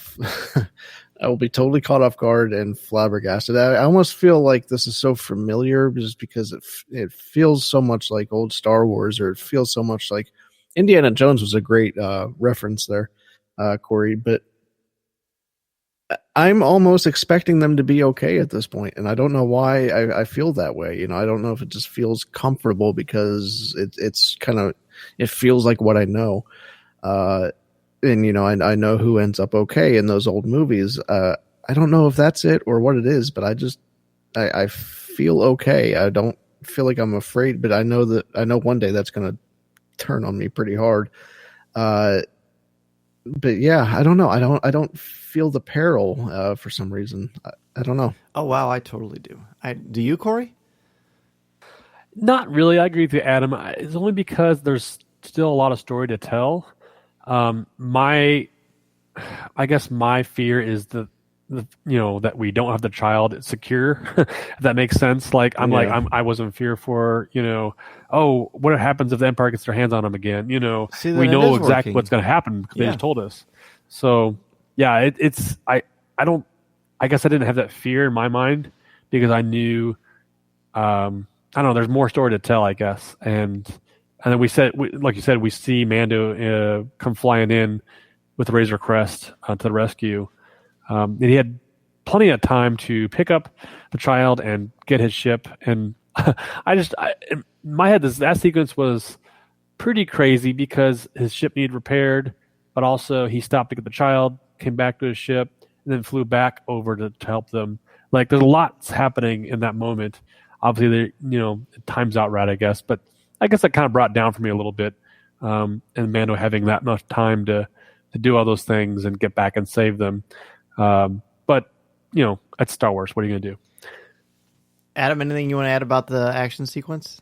[SPEAKER 4] will be totally caught off guard and flabbergasted. I almost feel like this is so familiar, just because it feels so much like old Star Wars, or it feels so much like Indiana Jones was a great reference there, Corey. But I'm almost expecting them to be okay at this point, and I don't know why I feel that way. I don't know if it just feels comfortable because it's kind of, it feels like what I know. And I know who ends up okay in those old movies. I don't know if that's it or what it is, but I feel okay. I don't feel like I'm afraid, but I know one day that's going to turn on me pretty hard. But yeah, I don't know. I don't feel the peril for some reason. I don't know.
[SPEAKER 2] Oh, wow, I totally do. Do you, Corey?
[SPEAKER 3] Not really. I agree with you, Adam. It's only because there's still a lot of story to tell. I guess my fear is that we don't have the child secure. If that makes sense. Like I was in fear for what happens if the Empire gets their hands on him again? We know exactly what's going to happen because they just told us. So yeah, I guess I didn't have that fear in my mind because I knew. I don't know. There's more story to tell, I guess, and then like you said, we see Mando come flying in with the Razor Crest to the rescue. And he had plenty of time to pick up the child and get his ship. And in my head, that sequence was pretty crazy because his ship needed repaired, but also he stopped to get the child, came back to his ship, and then flew back over to help them. Like, there's lots happening in that moment. Obviously, it times out right, I guess. But I guess that kind of brought down for me a little bit. And Mando having that much time to do all those things and get back and save them. But that's Star Wars. What are you going to do?
[SPEAKER 2] Adam, anything you want to add about the action sequence?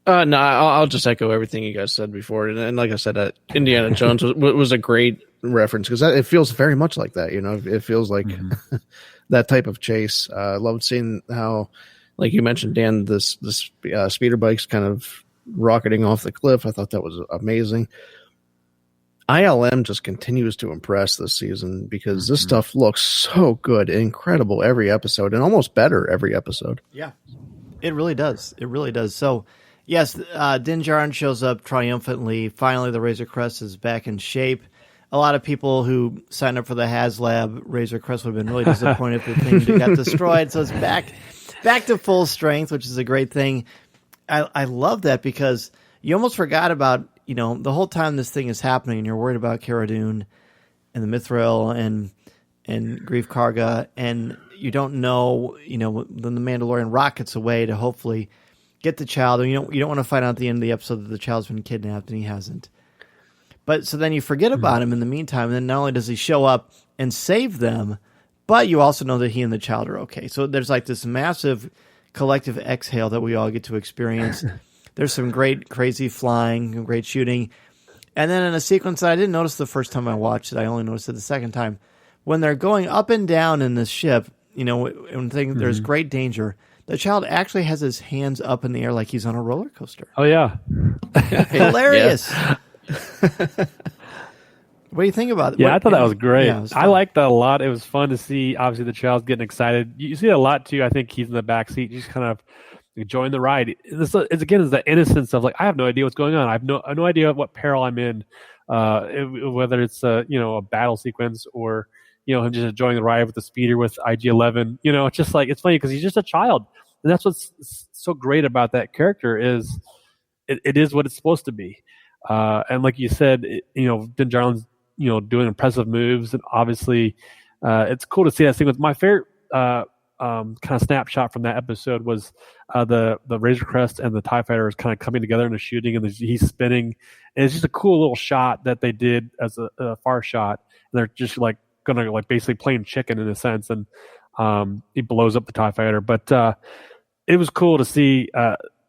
[SPEAKER 4] No, I'll just echo everything you guys said before. And like I said, Indiana Jones was a great reference because it feels very much like that. It feels like that type of chase. I loved seeing how, like you mentioned, Dan, this speeder bike's kind of rocketing off the cliff. I thought that was amazing. ILM just continues to impress this season because this stuff looks so good, incredible every episode, and almost better every episode.
[SPEAKER 2] Yeah, it really does. It really does. So, yes, Din Djarin shows up triumphantly. Finally, the Razor Crest is back in shape. A lot of people who signed up for the HasLab Razor Crest would have been really disappointed if the thing got destroyed. So it's back to full strength, which is a great thing. I love that because you almost forgot about the whole time this thing is happening, you're worried about Cara Dune and the Mithril and Grief Karga, and you don't know, when the Mandalorian rockets away to hopefully get the child, and you don't want to find out at the end of the episode that the child's been kidnapped and he hasn't. But so then you forget about him in the meantime, and then not only does he show up and save them, but you also know that he and the child are okay. So there's like this massive collective exhale that we all get to experience. There's some great, crazy flying, great shooting. And then in a sequence that I didn't notice the first time I watched it, I only noticed it the second time. When they're going up and down in this ship, there's great danger, the child actually has his hands up in the air like he's on a roller coaster.
[SPEAKER 3] Oh, yeah.
[SPEAKER 2] Hilarious. What do you think about it?
[SPEAKER 3] Yeah, I thought that was great.
[SPEAKER 2] Yeah,
[SPEAKER 3] I liked that a lot. It was fun to see. Obviously, the child's getting excited. You see that a lot, too. I think he's in the back seat, just kind of enjoying the ride. It's the innocence of, like, I have no idea what's going on. I have no idea what peril I'm in, whether it's a battle sequence or him just enjoying the ride with the speeder with IG-11. It's just like, it's funny because he's just a child, and that's what's so great about that character is it is what it's supposed to be. And like you said, Din Djarin's doing impressive moves, and obviously it's cool to see that sequence. My favorite kind of snapshot from that episode was the Razor Crest and the TIE Fighter is kind of coming together in the shooting, and he's spinning, and it's just a cool little shot that they did as a far shot, and they're just like gonna like basically playing chicken in a sense, and he blows up the TIE Fighter. But it was cool to see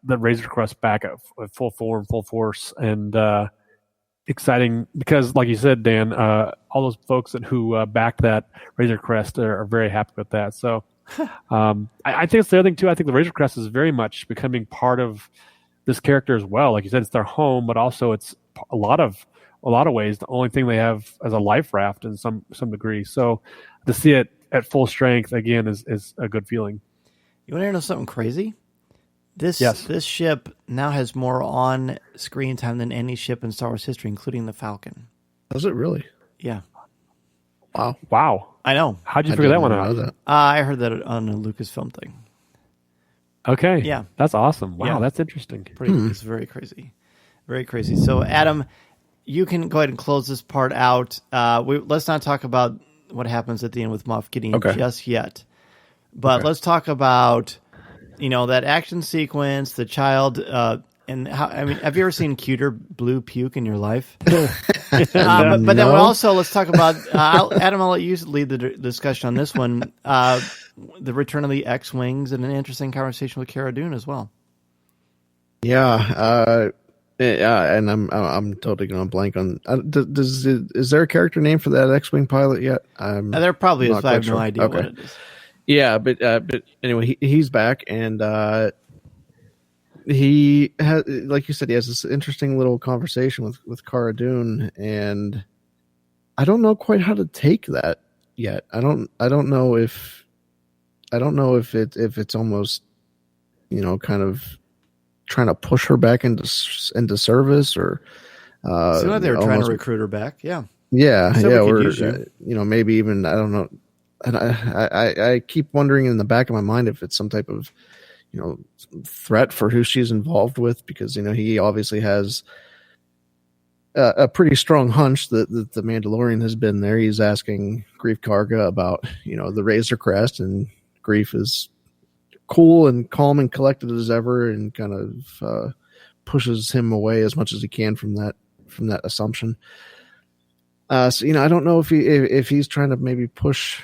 [SPEAKER 3] the Razor Crest back at full form, full force, and exciting because, like you said, Dan, all those folks who backed that Razor Crest are very happy with that. So I think it's the other thing too. I think the Razor Crest is very much becoming part of this character as well. Like you said, it's their home, but also it's a lot of ways the only thing they have as a life raft in some degree. So to see it at full strength again is a good feeling.
[SPEAKER 2] You want to know something crazy? This ship now has more on-screen time than any ship in Star Wars history, including the Falcon.
[SPEAKER 4] Does it really?
[SPEAKER 2] Yeah.
[SPEAKER 4] Wow.
[SPEAKER 2] I know.
[SPEAKER 3] How'd you figure that one out?
[SPEAKER 2] I heard that on a Lucasfilm thing.
[SPEAKER 3] Okay.
[SPEAKER 2] Yeah.
[SPEAKER 3] That's awesome. Wow,
[SPEAKER 2] yeah.
[SPEAKER 3] That's interesting.
[SPEAKER 2] It's very crazy. Very crazy. So, Adam, you can go ahead and close this part out. Let's not talk about what happens at the end with Moff Gideon just yet. But let's talk about... that action sequence, the child, and how, have you ever seen cuter blue puke in your life? But then let's talk about, Adam, I'll let you lead the discussion on this one, the return of the X-Wings and an interesting conversation with Cara Dune as well.
[SPEAKER 4] Yeah. And I'm totally going to blank on, is there a character name for that X-Wing pilot yet?
[SPEAKER 2] There probably is, but I have no idea what it is.
[SPEAKER 4] Yeah, but anyway, he's back, and he has, like you said, he has this interesting little conversation with Cara Dune, and I don't know quite how to take that yet. I don't know if it's almost kind of trying to push her back into service, or
[SPEAKER 2] seemed like they were trying to recruit her back. Yeah,
[SPEAKER 4] or maybe even, I don't know. And I keep wondering in the back of my mind if it's some type of, threat for who she's involved with, because, he obviously has a pretty strong hunch that the Mandalorian has been there. He's asking Grief Karga about, the Razor Crest, and Grief is cool and calm and collected as ever, and kind of pushes him away as much as he can from that assumption. So, I don't know if he's trying to maybe push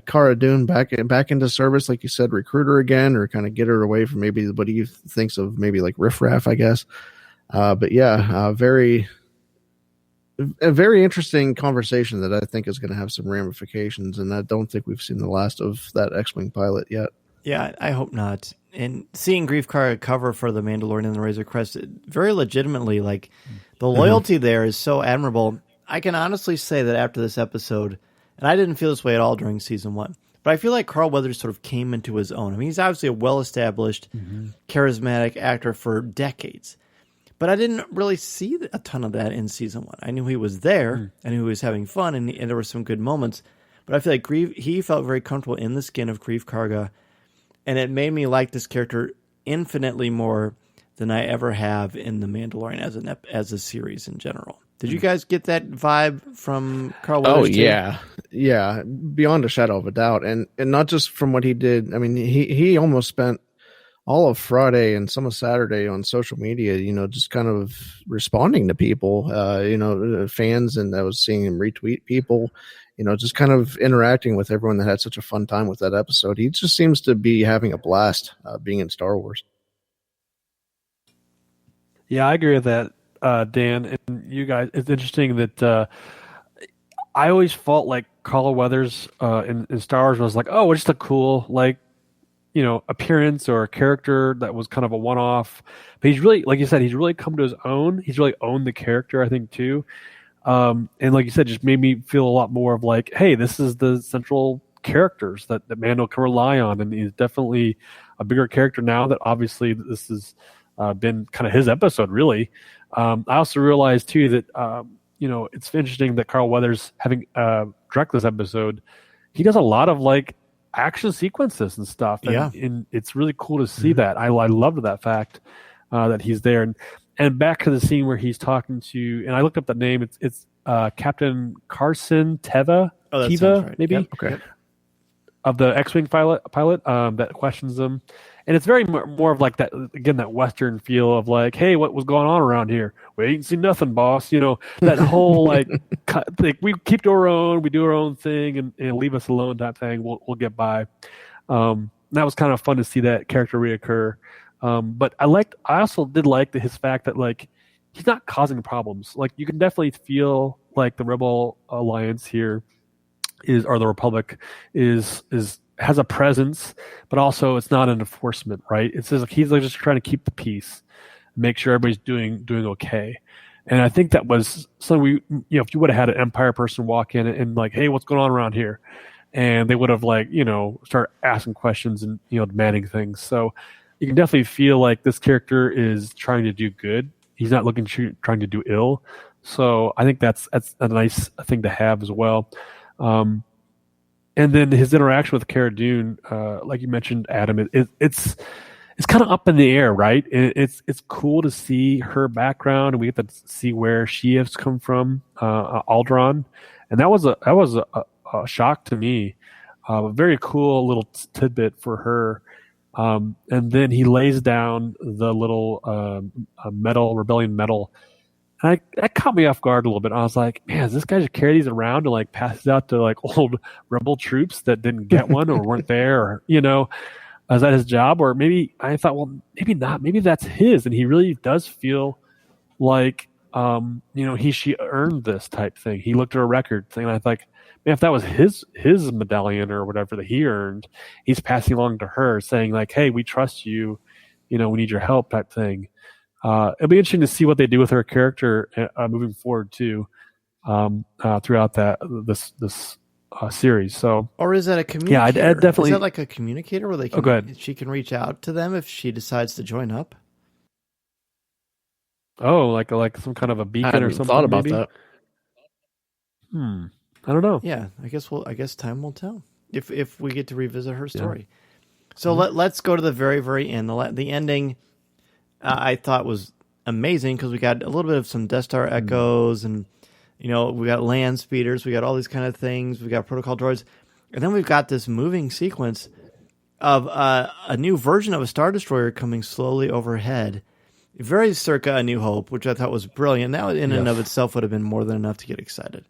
[SPEAKER 4] Cara Dune back into service, like you said, recruit her again, or kind of get her away from maybe what he thinks of maybe like riffraff, I guess. But yeah, a very interesting conversation that I think is going to have some ramifications, and I don't think we've seen the last of that X-Wing pilot yet.
[SPEAKER 2] Yeah, I hope not. And seeing Grief Karga cover for the Mandalorian and the Razor Crest, very legitimately, like, the loyalty there is so admirable. I can honestly say that after this episode, and I didn't feel this way at all during season 1, but I feel like Carl Weathers sort of came into his own. I mean, he's obviously a well-established, charismatic actor for decades, but I didn't really see a ton of that in season 1. I knew he was there, I knew he was having fun, and there were some good moments, but I feel like he felt very comfortable in the skin of Grief Karga, and it made me like this character infinitely more than I ever have in The Mandalorian as a series in general. Did you guys get that vibe from Carl Weathers?
[SPEAKER 4] Yeah, beyond a shadow of a doubt, and not just from what he did. I mean, he almost spent all of Friday and some of Saturday on social media, just kind of responding to people, fans, and I was seeing him retweet people, just kind of interacting with everyone that had such a fun time with that episode. He just seems to be having a blast being in Star Wars.
[SPEAKER 3] Yeah, I agree with that, Dan. And you guys, it's interesting that I always felt like Carl Weathers in Star Wars was like, oh, just a cool, appearance or a character that was kind of a one-off. But he's really, like you said, he's really come to his own. He's really owned the character, I think, too. And like you said, just made me feel a lot more of like, hey, this is the central characters that Mando can rely on. And he's definitely a bigger character now that obviously this has been kind of his episode, really. I also realized, too, that, it's interesting that Carl Weathers, having directed this episode, he does a lot of action sequences and stuff. And it's really cool to see that. I loved that fact that he's there. And back to the scene where he's talking to, and I looked up the name. It's Captain Carson Teva.
[SPEAKER 2] Oh, that
[SPEAKER 3] Teva,
[SPEAKER 2] sounds right.
[SPEAKER 3] maybe.
[SPEAKER 2] Yep.
[SPEAKER 3] Okay. Of the X-wing pilot that questions them, and it's very more of that Western feel of hey, what was going on around here? We ain't seen nothing, boss. That whole we keep to our own, we do our own thing, and leave us alone type thing. We'll get by. That was kind of fun to see that character reoccur. But I also did like his fact that he's not causing problems. You can definitely feel the Rebel Alliance here or the Republic has a presence, but also it's not an enforcement, right? It's just he's just trying to keep the peace, make sure everybody's doing okay. And I think that was something if you would have had an Empire person walk in and hey, what's going on around here? And they would have start asking questions and demanding things. So you can definitely feel this character is trying to do good. He's not trying to do ill. So I think that's a nice thing to have as well. And then his interaction with Cara Dune, like you mentioned, Adam, it's kind of up in the air, right? It's cool to see her background, and we get to see where she has come from, Alderaan, and that was a shock to me. A very cool little tidbit for her. And then he lays down the little rebellion medal. And that caught me off guard a little bit. I was like, man, is this guy just carry these around and pass it out to old rebel troops that didn't get one or weren't there, or is that his job? Or maybe I thought, well, maybe not. Maybe that's his, and he really does feel she earned this type thing. He looked at a record thing, and I thought, man, if that was his medallion or whatever that he earned, he's passing along to her, saying hey, we trust you. We need your help type thing. It'll be interesting to see what they do with her character moving forward too, throughout this series. So,
[SPEAKER 2] or is that a communicator?
[SPEAKER 3] Yeah, I definitely.
[SPEAKER 2] Is that a communicator where they can?
[SPEAKER 3] Go ahead.
[SPEAKER 2] She can reach out to them if she decides to join up.
[SPEAKER 3] Oh, like some kind of a beacon or something.
[SPEAKER 4] Thought about
[SPEAKER 3] maybe?
[SPEAKER 4] that.
[SPEAKER 3] I don't know.
[SPEAKER 2] Yeah, I guess time will tell if we get to revisit her story. Yeah. So let's go to the very, very end. The ending. I thought was amazing because we got a little bit of some Death Star echoes, and we got land speeders, we got all these kind of things, we got protocol droids, and then we've got this moving sequence of a new version of a Star Destroyer coming slowly overhead, very circa A New Hope, which I thought was brilliant. That in and of itself would have been more than enough to get excited.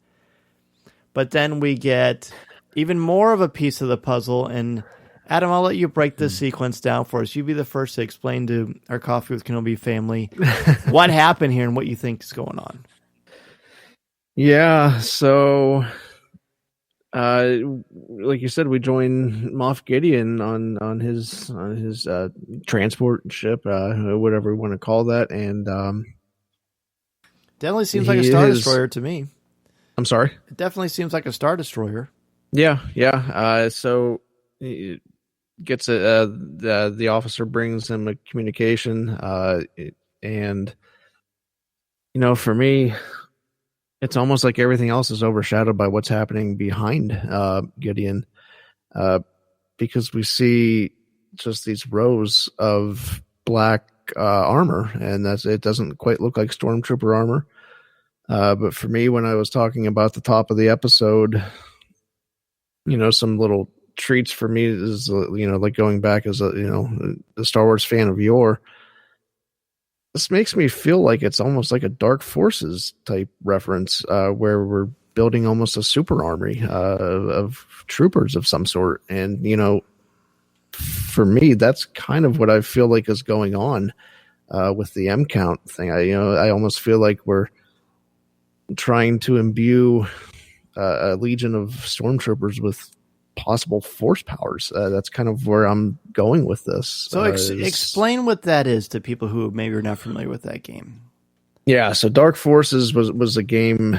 [SPEAKER 2] But then we get even more of a piece of the puzzle, and Adam, I'll let you break this sequence down for us. You be the first to explain to our Coffee with Kenobi family what happened here and what you think is going on.
[SPEAKER 4] Yeah, so like you said, we join Moff Gideon on his transport ship, whatever we want to call that, and
[SPEAKER 2] definitely seems like a Star Destroyer to me.
[SPEAKER 4] I'm sorry?
[SPEAKER 2] It definitely seems like a Star Destroyer.
[SPEAKER 4] Yeah. So he gets the officer brings him a communication, and for me, it's almost like everything else is overshadowed by what's happening behind Gideon, because we see just these rows of black armor, and it doesn't quite look like Stormtrooper armor. But for me, when I was talking about the top of the episode, some little treats for me is, like going back as a Star Wars fan of yore. This makes me feel like it's almost like a Dark Forces type reference, where we're building almost a super army of troopers of some sort. And, for me, that's kind of what I feel like is going on with the M count thing. I almost feel like we're trying to imbue a legion of stormtroopers with possible force powers. That's kind of where I'm going with this.
[SPEAKER 2] So explain what that is to people who maybe are not familiar with that game.
[SPEAKER 4] Yeah, so Dark Forces was a game,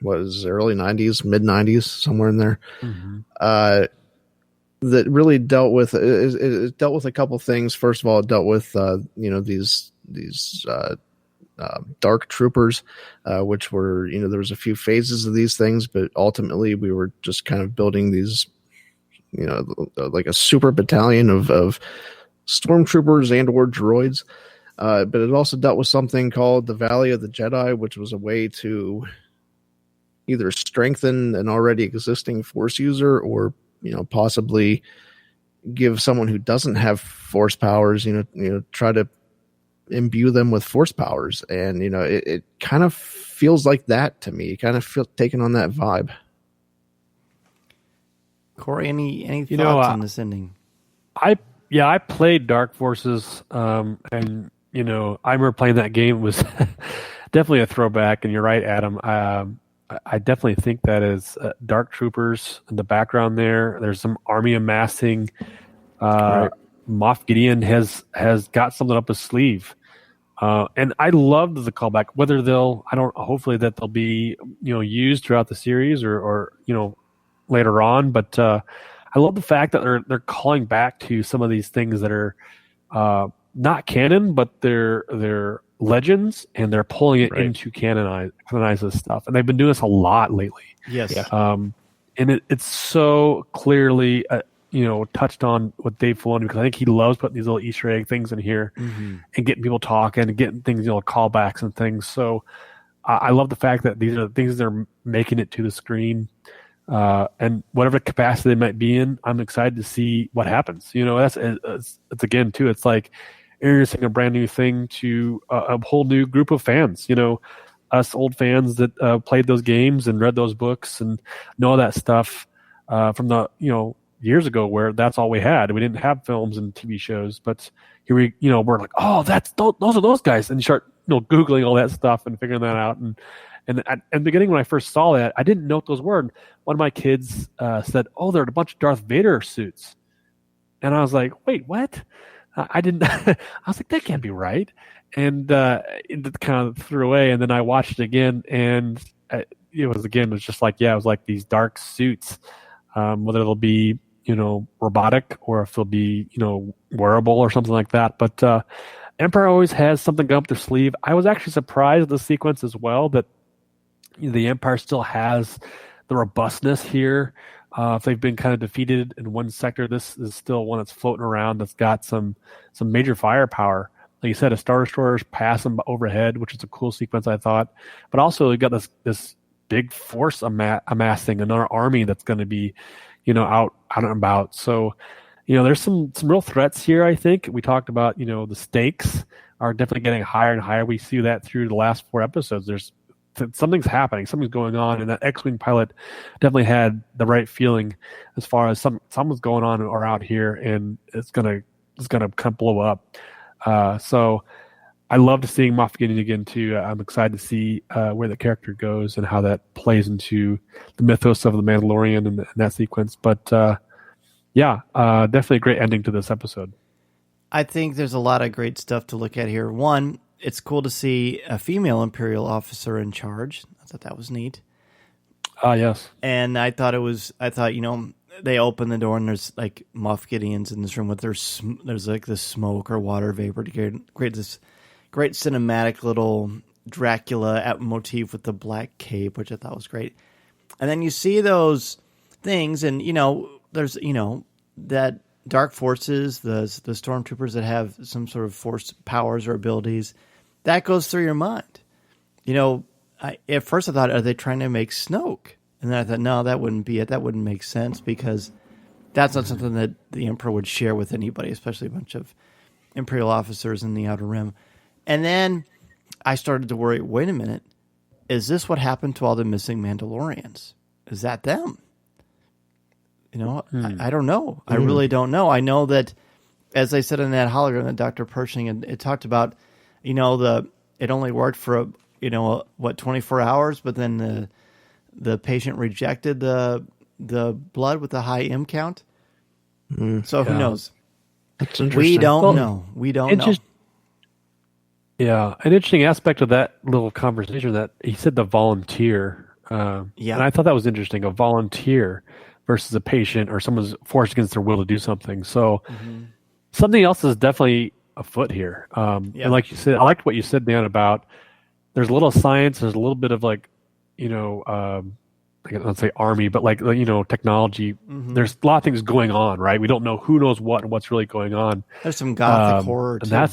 [SPEAKER 4] was early 90s, mid 90s, somewhere in there. Mm-hmm. That really dealt with it dealt with a couple things. First of all, it dealt with these dark troopers, which were, there was a few phases of these things, but ultimately we were just kind of building these, like a super battalion of stormtroopers and or droids. But it also dealt with something called the Valley of the Jedi, which was a way to either strengthen an already existing Force user or, possibly give someone who doesn't have Force powers, try to imbue them with Force powers. And, it kind of feels like that to me. It kind of feels taken on that vibe.
[SPEAKER 2] Cory, any thoughts on this ending?
[SPEAKER 3] I played Dark Forces, and I remember playing that game. It was definitely a throwback. And you're right, Adam. I definitely think that is Dark Troopers in the background there. There's some army amassing. Right. Moff Gideon has got something up his sleeve. And I love the callback, whether hopefully that they'll be, used throughout the series or later on. But I love the fact that they're calling back to some of these things that are not canon, but they're legends, and they're pulling it into canonize this stuff. And they've been doing this a lot lately.
[SPEAKER 2] Yes.
[SPEAKER 3] Yeah. And it's so clearly, touched on with Dave Filoni, because I think he loves putting these little Easter egg things in here and getting people talking and getting things, callbacks and things. So I love the fact that these are the things that are making it to the screen. And whatever capacity they might be in, I'm excited to see what happens. It's again too, it's like introducing a brand new thing to a whole new group of fans. Us old fans that played those games and read those books and know all that stuff from the years ago, where that's all we had. We didn't have films and TV shows, but here we're like, oh, those are those guys, and you start googling all that stuff and figuring that out. And at the beginning, when I first saw that, I didn't know what those were. And one of my kids said, "Oh, they're a bunch of Darth Vader suits," and I was like, "Wait, what?" I didn't. I was like, "That can't be right," and it kind of threw away. And then I watched it again, and it was just like, it was like these dark suits, whether they'll be robotic or if they'll be wearable or something like that. But Empire always has something up their sleeve. I was actually surprised at the sequence as well, that the Empire still has the robustness here. If they've been kind of defeated in one sector, this is still one that's floating around, that's got some major firepower. Like you said, a Star Destroyer's pass them overhead, which is a cool sequence, I thought. But also, you got this big force amassing, another army that's going to be, out and about. So, there's some real threats here. I think we talked about, the stakes are definitely getting higher and higher. We see that through the last 4 episodes. There's something's happening, something's going on, and that X-Wing pilot definitely had the right feeling as far as something's going on or out here, and it's gonna kind of blow up. So I love seeing Moff Gideon again too. I'm excited to see where the character goes and how that plays into the mythos of the Mandalorian and that sequence. But definitely a great ending to this episode.
[SPEAKER 2] I think there's a lot of great stuff to look at here. One, it's cool to see a female Imperial officer in charge. I thought that was neat.
[SPEAKER 3] Yes.
[SPEAKER 2] And I thought they open the door and there's like Moff Gideon's in this room with there's like this smoke or water vapor to create this great cinematic little Dracula motif with the black cape, which I thought was great. And then you see those things and, there's, that dark forces, the stormtroopers that have some sort of force powers or abilities, that goes through your mind. At first I thought, are they trying to make Snoke? And then I thought, no, that wouldn't be it. That wouldn't make sense because that's not something that the Emperor would share with anybody, especially a bunch of Imperial officers in the Outer Rim. And then I started to worry, wait a minute, is this what happened to all the missing Mandalorians? Is that them? I don't know. I really don't know. I know that, as I said in that hologram that Dr. Pershing, it talked about, it only worked for 24 hours, but then the patient rejected the blood with the high M count. So who knows?
[SPEAKER 4] That's interesting.
[SPEAKER 2] We don't know. We don't know.
[SPEAKER 3] Yeah, an interesting aspect of that little conversation that he said the volunteer. And I thought that was interesting, a volunteer versus a patient or someone's forced against their will to do something. So something else is definitely afoot here. And like you said, I liked what you said, Dan, about there's a little science, there's a little bit of let's say army, but technology. There's a lot of things going on, right? We don't know who knows what and what's really going on.
[SPEAKER 2] There's some gothic horror too.
[SPEAKER 3] And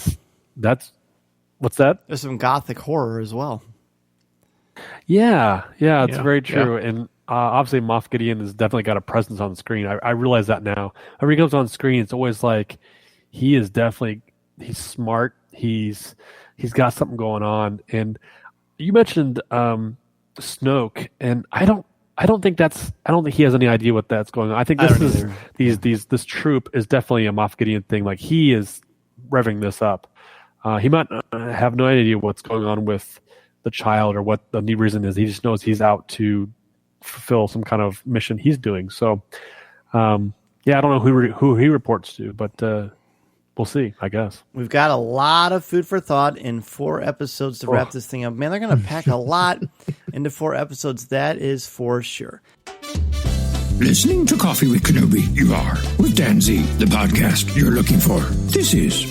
[SPEAKER 3] that's what's that?
[SPEAKER 2] There's some gothic horror as well.
[SPEAKER 3] Yeah, it's very true. Yeah. And obviously Moff Gideon has definitely got a presence on the screen. I realize that now. Whenever he comes on screen, it's always like he's smart. He's got something going on. And you mentioned Snoke, and I don't think he has any idea what that's going on. I think this troop is definitely a Moff Gideon thing. Like, he is revving this up. He might have no idea what's going on with the child or what the new reason is. He just knows he's out to fulfill some kind of mission he's doing. So, I don't know who he reports to, but we'll see, I guess.
[SPEAKER 2] We've got a lot of food for thought in 4 episodes to wrap this thing up. Man, they're going to pack a lot into 4 episodes. That is for sure.
[SPEAKER 6] Listening to Coffee with Kenobi, you are, with Dan Z, the podcast you're looking for. This is...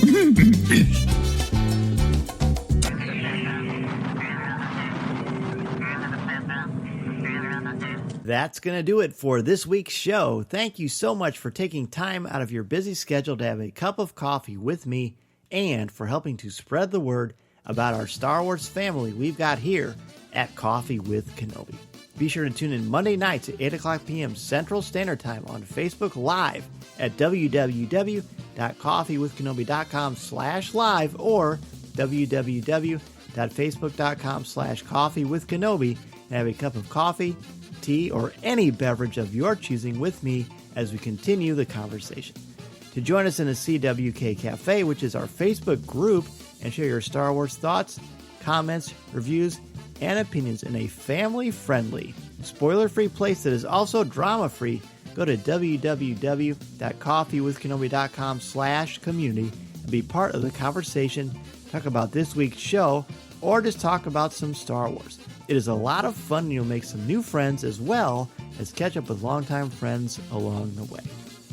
[SPEAKER 2] That's going to do it for this week's show. Thank you so much for taking time out of your busy schedule to have a cup of coffee with me and for helping to spread the word about our Star Wars family we've got here at Coffee with Kenobi. Be sure to tune in Monday nights at 8 o'clock p.m. Central Standard Time on Facebook Live at www.coffeewithkenobi.com/live or www.facebook.com/coffeewithkenobi and have a cup of coffee, tea, or any beverage of your choosing with me as we continue the conversation. To join us in the CWK Cafe, which is our Facebook group, and share your Star Wars thoughts, comments, reviews, and opinions in a family-friendly, spoiler-free place that is also drama-free, go to www.coffeewithkenobi.com/community and be part of the conversation, talk about this week's show, or just talk about some Star Wars. It is a lot of fun, and you'll make some new friends as well as catch up with longtime friends along the way.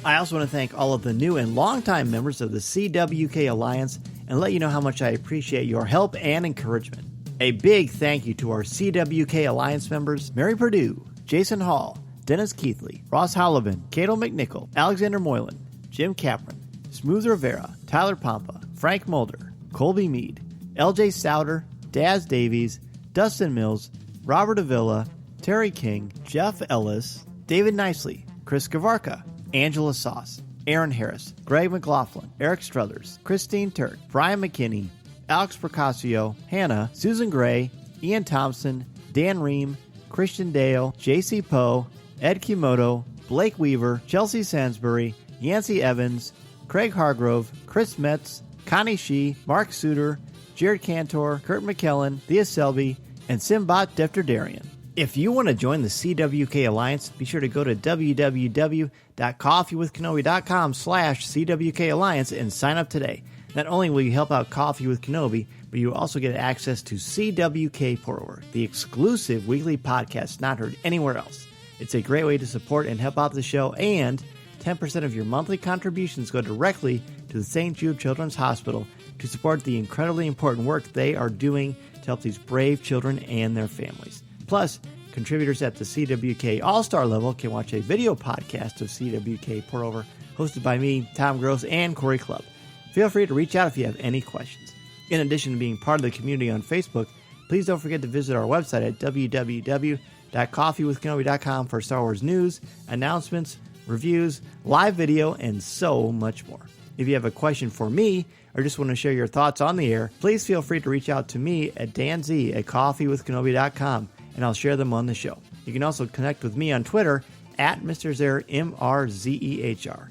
[SPEAKER 2] I also want to thank all of the new and longtime members of the CWK Alliance and let you know how much I appreciate your help and encouragement. A big thank you to our CWK Alliance members, Mary Perdue, Jason Hall, Dennis Keithley, Ross Hollowin, Cato McNichol, Alexander Moylan, Jim Capron, Smooth Rivera, Tyler Pompa, Frank Mulder, Colby Mead, LJ Souter, Daz Davies, Dustin Mills, Robert Avila, Terry King, Jeff Ellis, David Nicely, Chris Gavarka, Angela Sauce, Aaron Harris, Greg McLaughlin, Eric Struthers, Christine Turk, Brian McKinney, Alex Procasio, Hannah, Susan Gray, Ian Thompson, Dan Ream, Christian Dale, JC Poe, Ed Kimoto, Blake Weaver, Chelsea Sansbury, Yancey Evans, Craig Hargrove, Chris Metz, Connie Shee, Mark Suter, Jared Cantor, Kurt McKellen, Thea Selby, and Simbot Defterdarian. If you want to join the CWK Alliance, be sure to go to www.coffeewithkenobi.com/CWK Alliance and sign up today. Not only will you help out Coffee with Kenobi, but you also get access to CWK Pour-Over, the exclusive weekly podcast not heard anywhere else. It's a great way to support and help out the show, and 10% of your monthly contributions go directly to the St. Jude Children's Hospital to support the incredibly important work they are doing to help these brave children and their families. Plus, contributors at the CWK All-Star level can watch a video podcast of CWK Pour-Over hosted by me, Tom Gross, and Cory Clubb. Feel free to reach out if you have any questions. In addition to being part of the community on Facebook, please don't forget to visit our website at www.coffeewithkenobi.com for Star Wars news, announcements, reviews, live video, and so much more. If you have a question for me or just want to share your thoughts on the air, please feel free to reach out to me at danz@coffeewithkenobi.com, and I'll share them on the show. You can also connect with me on Twitter at Mr. Zer, MRZEHR.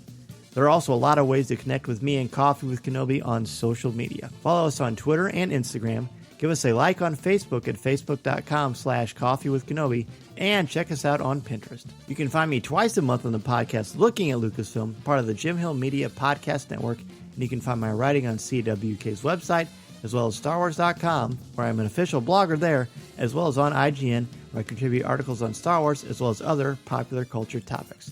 [SPEAKER 2] There are also a lot of ways to connect with me and Coffee with Kenobi on social media. Follow us on Twitter and Instagram. Give us a like on Facebook at facebook.com/coffeewithkenobi, and check us out on Pinterest. You can find me twice a month on the podcast Looking at Lucasfilm, part of the Jim Hill Media Podcast Network, and you can find my writing on CWK's website, as well as StarWars.com, where I'm an official blogger there, as well as on IGN, where I contribute articles on Star Wars, as well as other popular culture topics.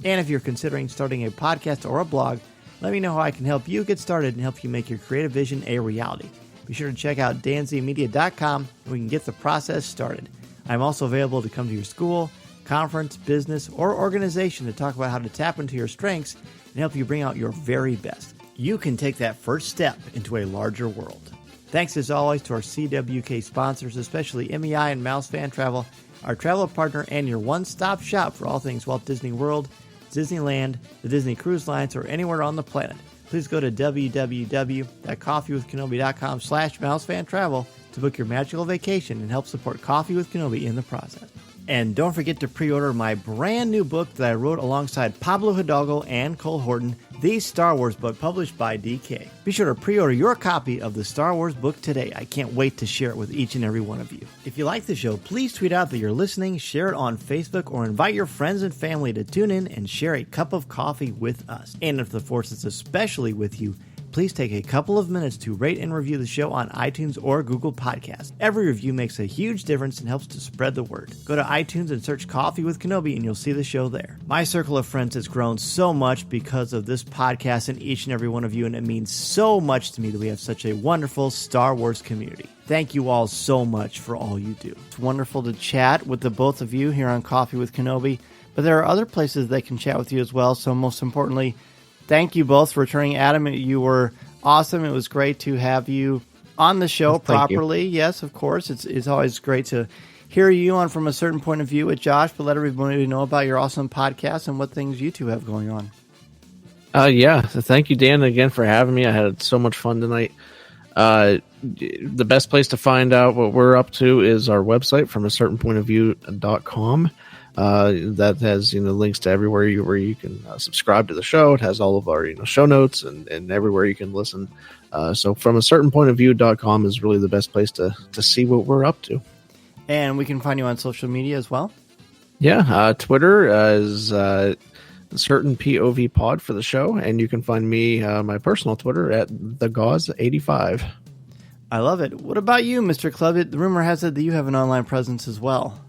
[SPEAKER 2] And if you're considering starting a podcast or a blog, let me know how I can help you get started and help you make your creative vision a reality. Be sure to check out danzmedia.com and we can get the process started. I'm also available to come to your school, conference, business, or organization to talk about how to tap into your strengths and help you bring out your very best. You can take that first step into a larger world. Thanks as always to our CWK sponsors, especially MEI and Mouse Fan Travel, our travel partner and your one-stop shop for all things Walt Disney World, Disneyland, the Disney Cruise Lines, or anywhere on the planet. Please go to www.coffeewithkenobi.com/mousefantravel to book your magical vacation and help support Coffee with Kenobi in the process. And don't forget to pre-order my brand new book that I wrote alongside Pablo Hidalgo and Cole Horton, The Star Wars Book, published by DK. Be sure to pre-order your copy of the Star Wars book today. I can't wait to share it with each and every one of you. If you like the show, please tweet out that you're listening, share it on Facebook, or invite your friends and family to tune in and share a cup of coffee with us. And if the Force is especially with you, please take a couple of minutes to rate and review the show on iTunes or Google Podcasts. Every review makes a huge difference and helps to spread the word. Go to iTunes and search Coffee with Kenobi and you'll see the show there. My circle of friends has grown so much because of this podcast and each and every one of you, and it means so much to me that we have such a wonderful Star Wars community. Thank you all so much for all you do. It's wonderful to chat with the both of you here on Coffee with Kenobi, but there are other places they can chat with you as well, so most importantly, thank you both for returning. Adam, you were awesome. It was great to have you on the show properly. Yes, of course. It's always great to hear you on from a certain point of view with Josh, but let everybody know about your awesome podcast and what things you two have going on.
[SPEAKER 4] So thank you, Dan, again for having me. I had so much fun tonight. The best place to find out what we're up to is our website, from a certain point of view.com. That has links to everywhere where you can subscribe to the show. It has all of our show notes and everywhere you can listen. So from a certain point of view.com is really the best place to see what we're up to.
[SPEAKER 2] And we can find you on social media as well.
[SPEAKER 4] Yeah, Twitter is certain POV pod for the show, and you can find me my personal Twitter at thegauze85.
[SPEAKER 2] I love it. What about you, Mr. Clubb? The rumor has it that you have an online presence as well.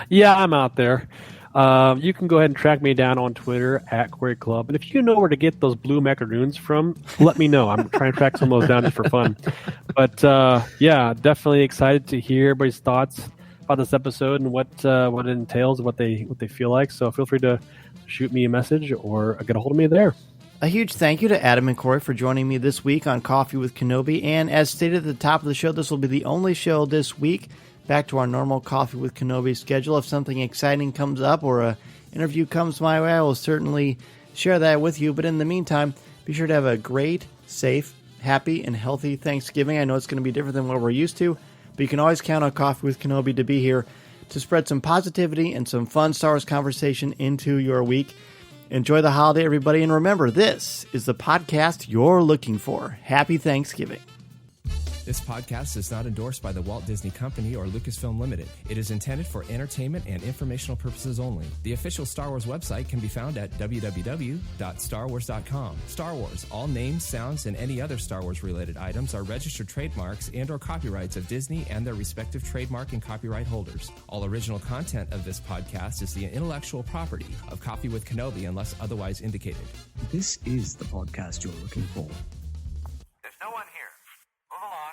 [SPEAKER 3] Yeah, I'm out there. You can go ahead and track me down on Twitter at Cory Clubb. And if you know where to get those blue macaroons from, let me know. I'm trying to track some of those down just for fun. But yeah, definitely excited to hear everybody's thoughts about this episode and what it entails, what they feel like. So feel free to shoot me a message or get a hold of me there.
[SPEAKER 2] A huge thank you to Adam and Cory for joining me this week on Coffee with Kenobi. And as stated at the top of the show, this will be the only show this week. Back to our normal Coffee with Kenobi schedule. If something exciting comes up or an interview comes my way, I will certainly share that with you. But in the meantime, be sure to have a great, safe, happy, and healthy Thanksgiving. I know it's going to be different than what we're used to, but you can always count on Coffee with Kenobi to be here to spread some positivity and some fun Star Wars conversation into your week. Enjoy the holiday, everybody, and remember, this is the podcast you're looking for. Happy Thanksgiving.
[SPEAKER 7] This podcast is not endorsed by the Walt Disney Company or Lucasfilm Limited. It is intended for entertainment and informational purposes only. The official Star Wars website can be found at www.starwars.com. Star Wars, all names, sounds, and any other Star Wars-related items are registered trademarks and/or copyrights of Disney and their respective trademark and copyright holders. All original content of this podcast is the intellectual property of Coffee with Kenobi unless otherwise indicated.
[SPEAKER 8] This is the podcast you're looking for.
[SPEAKER 9] There's no one here. Move along.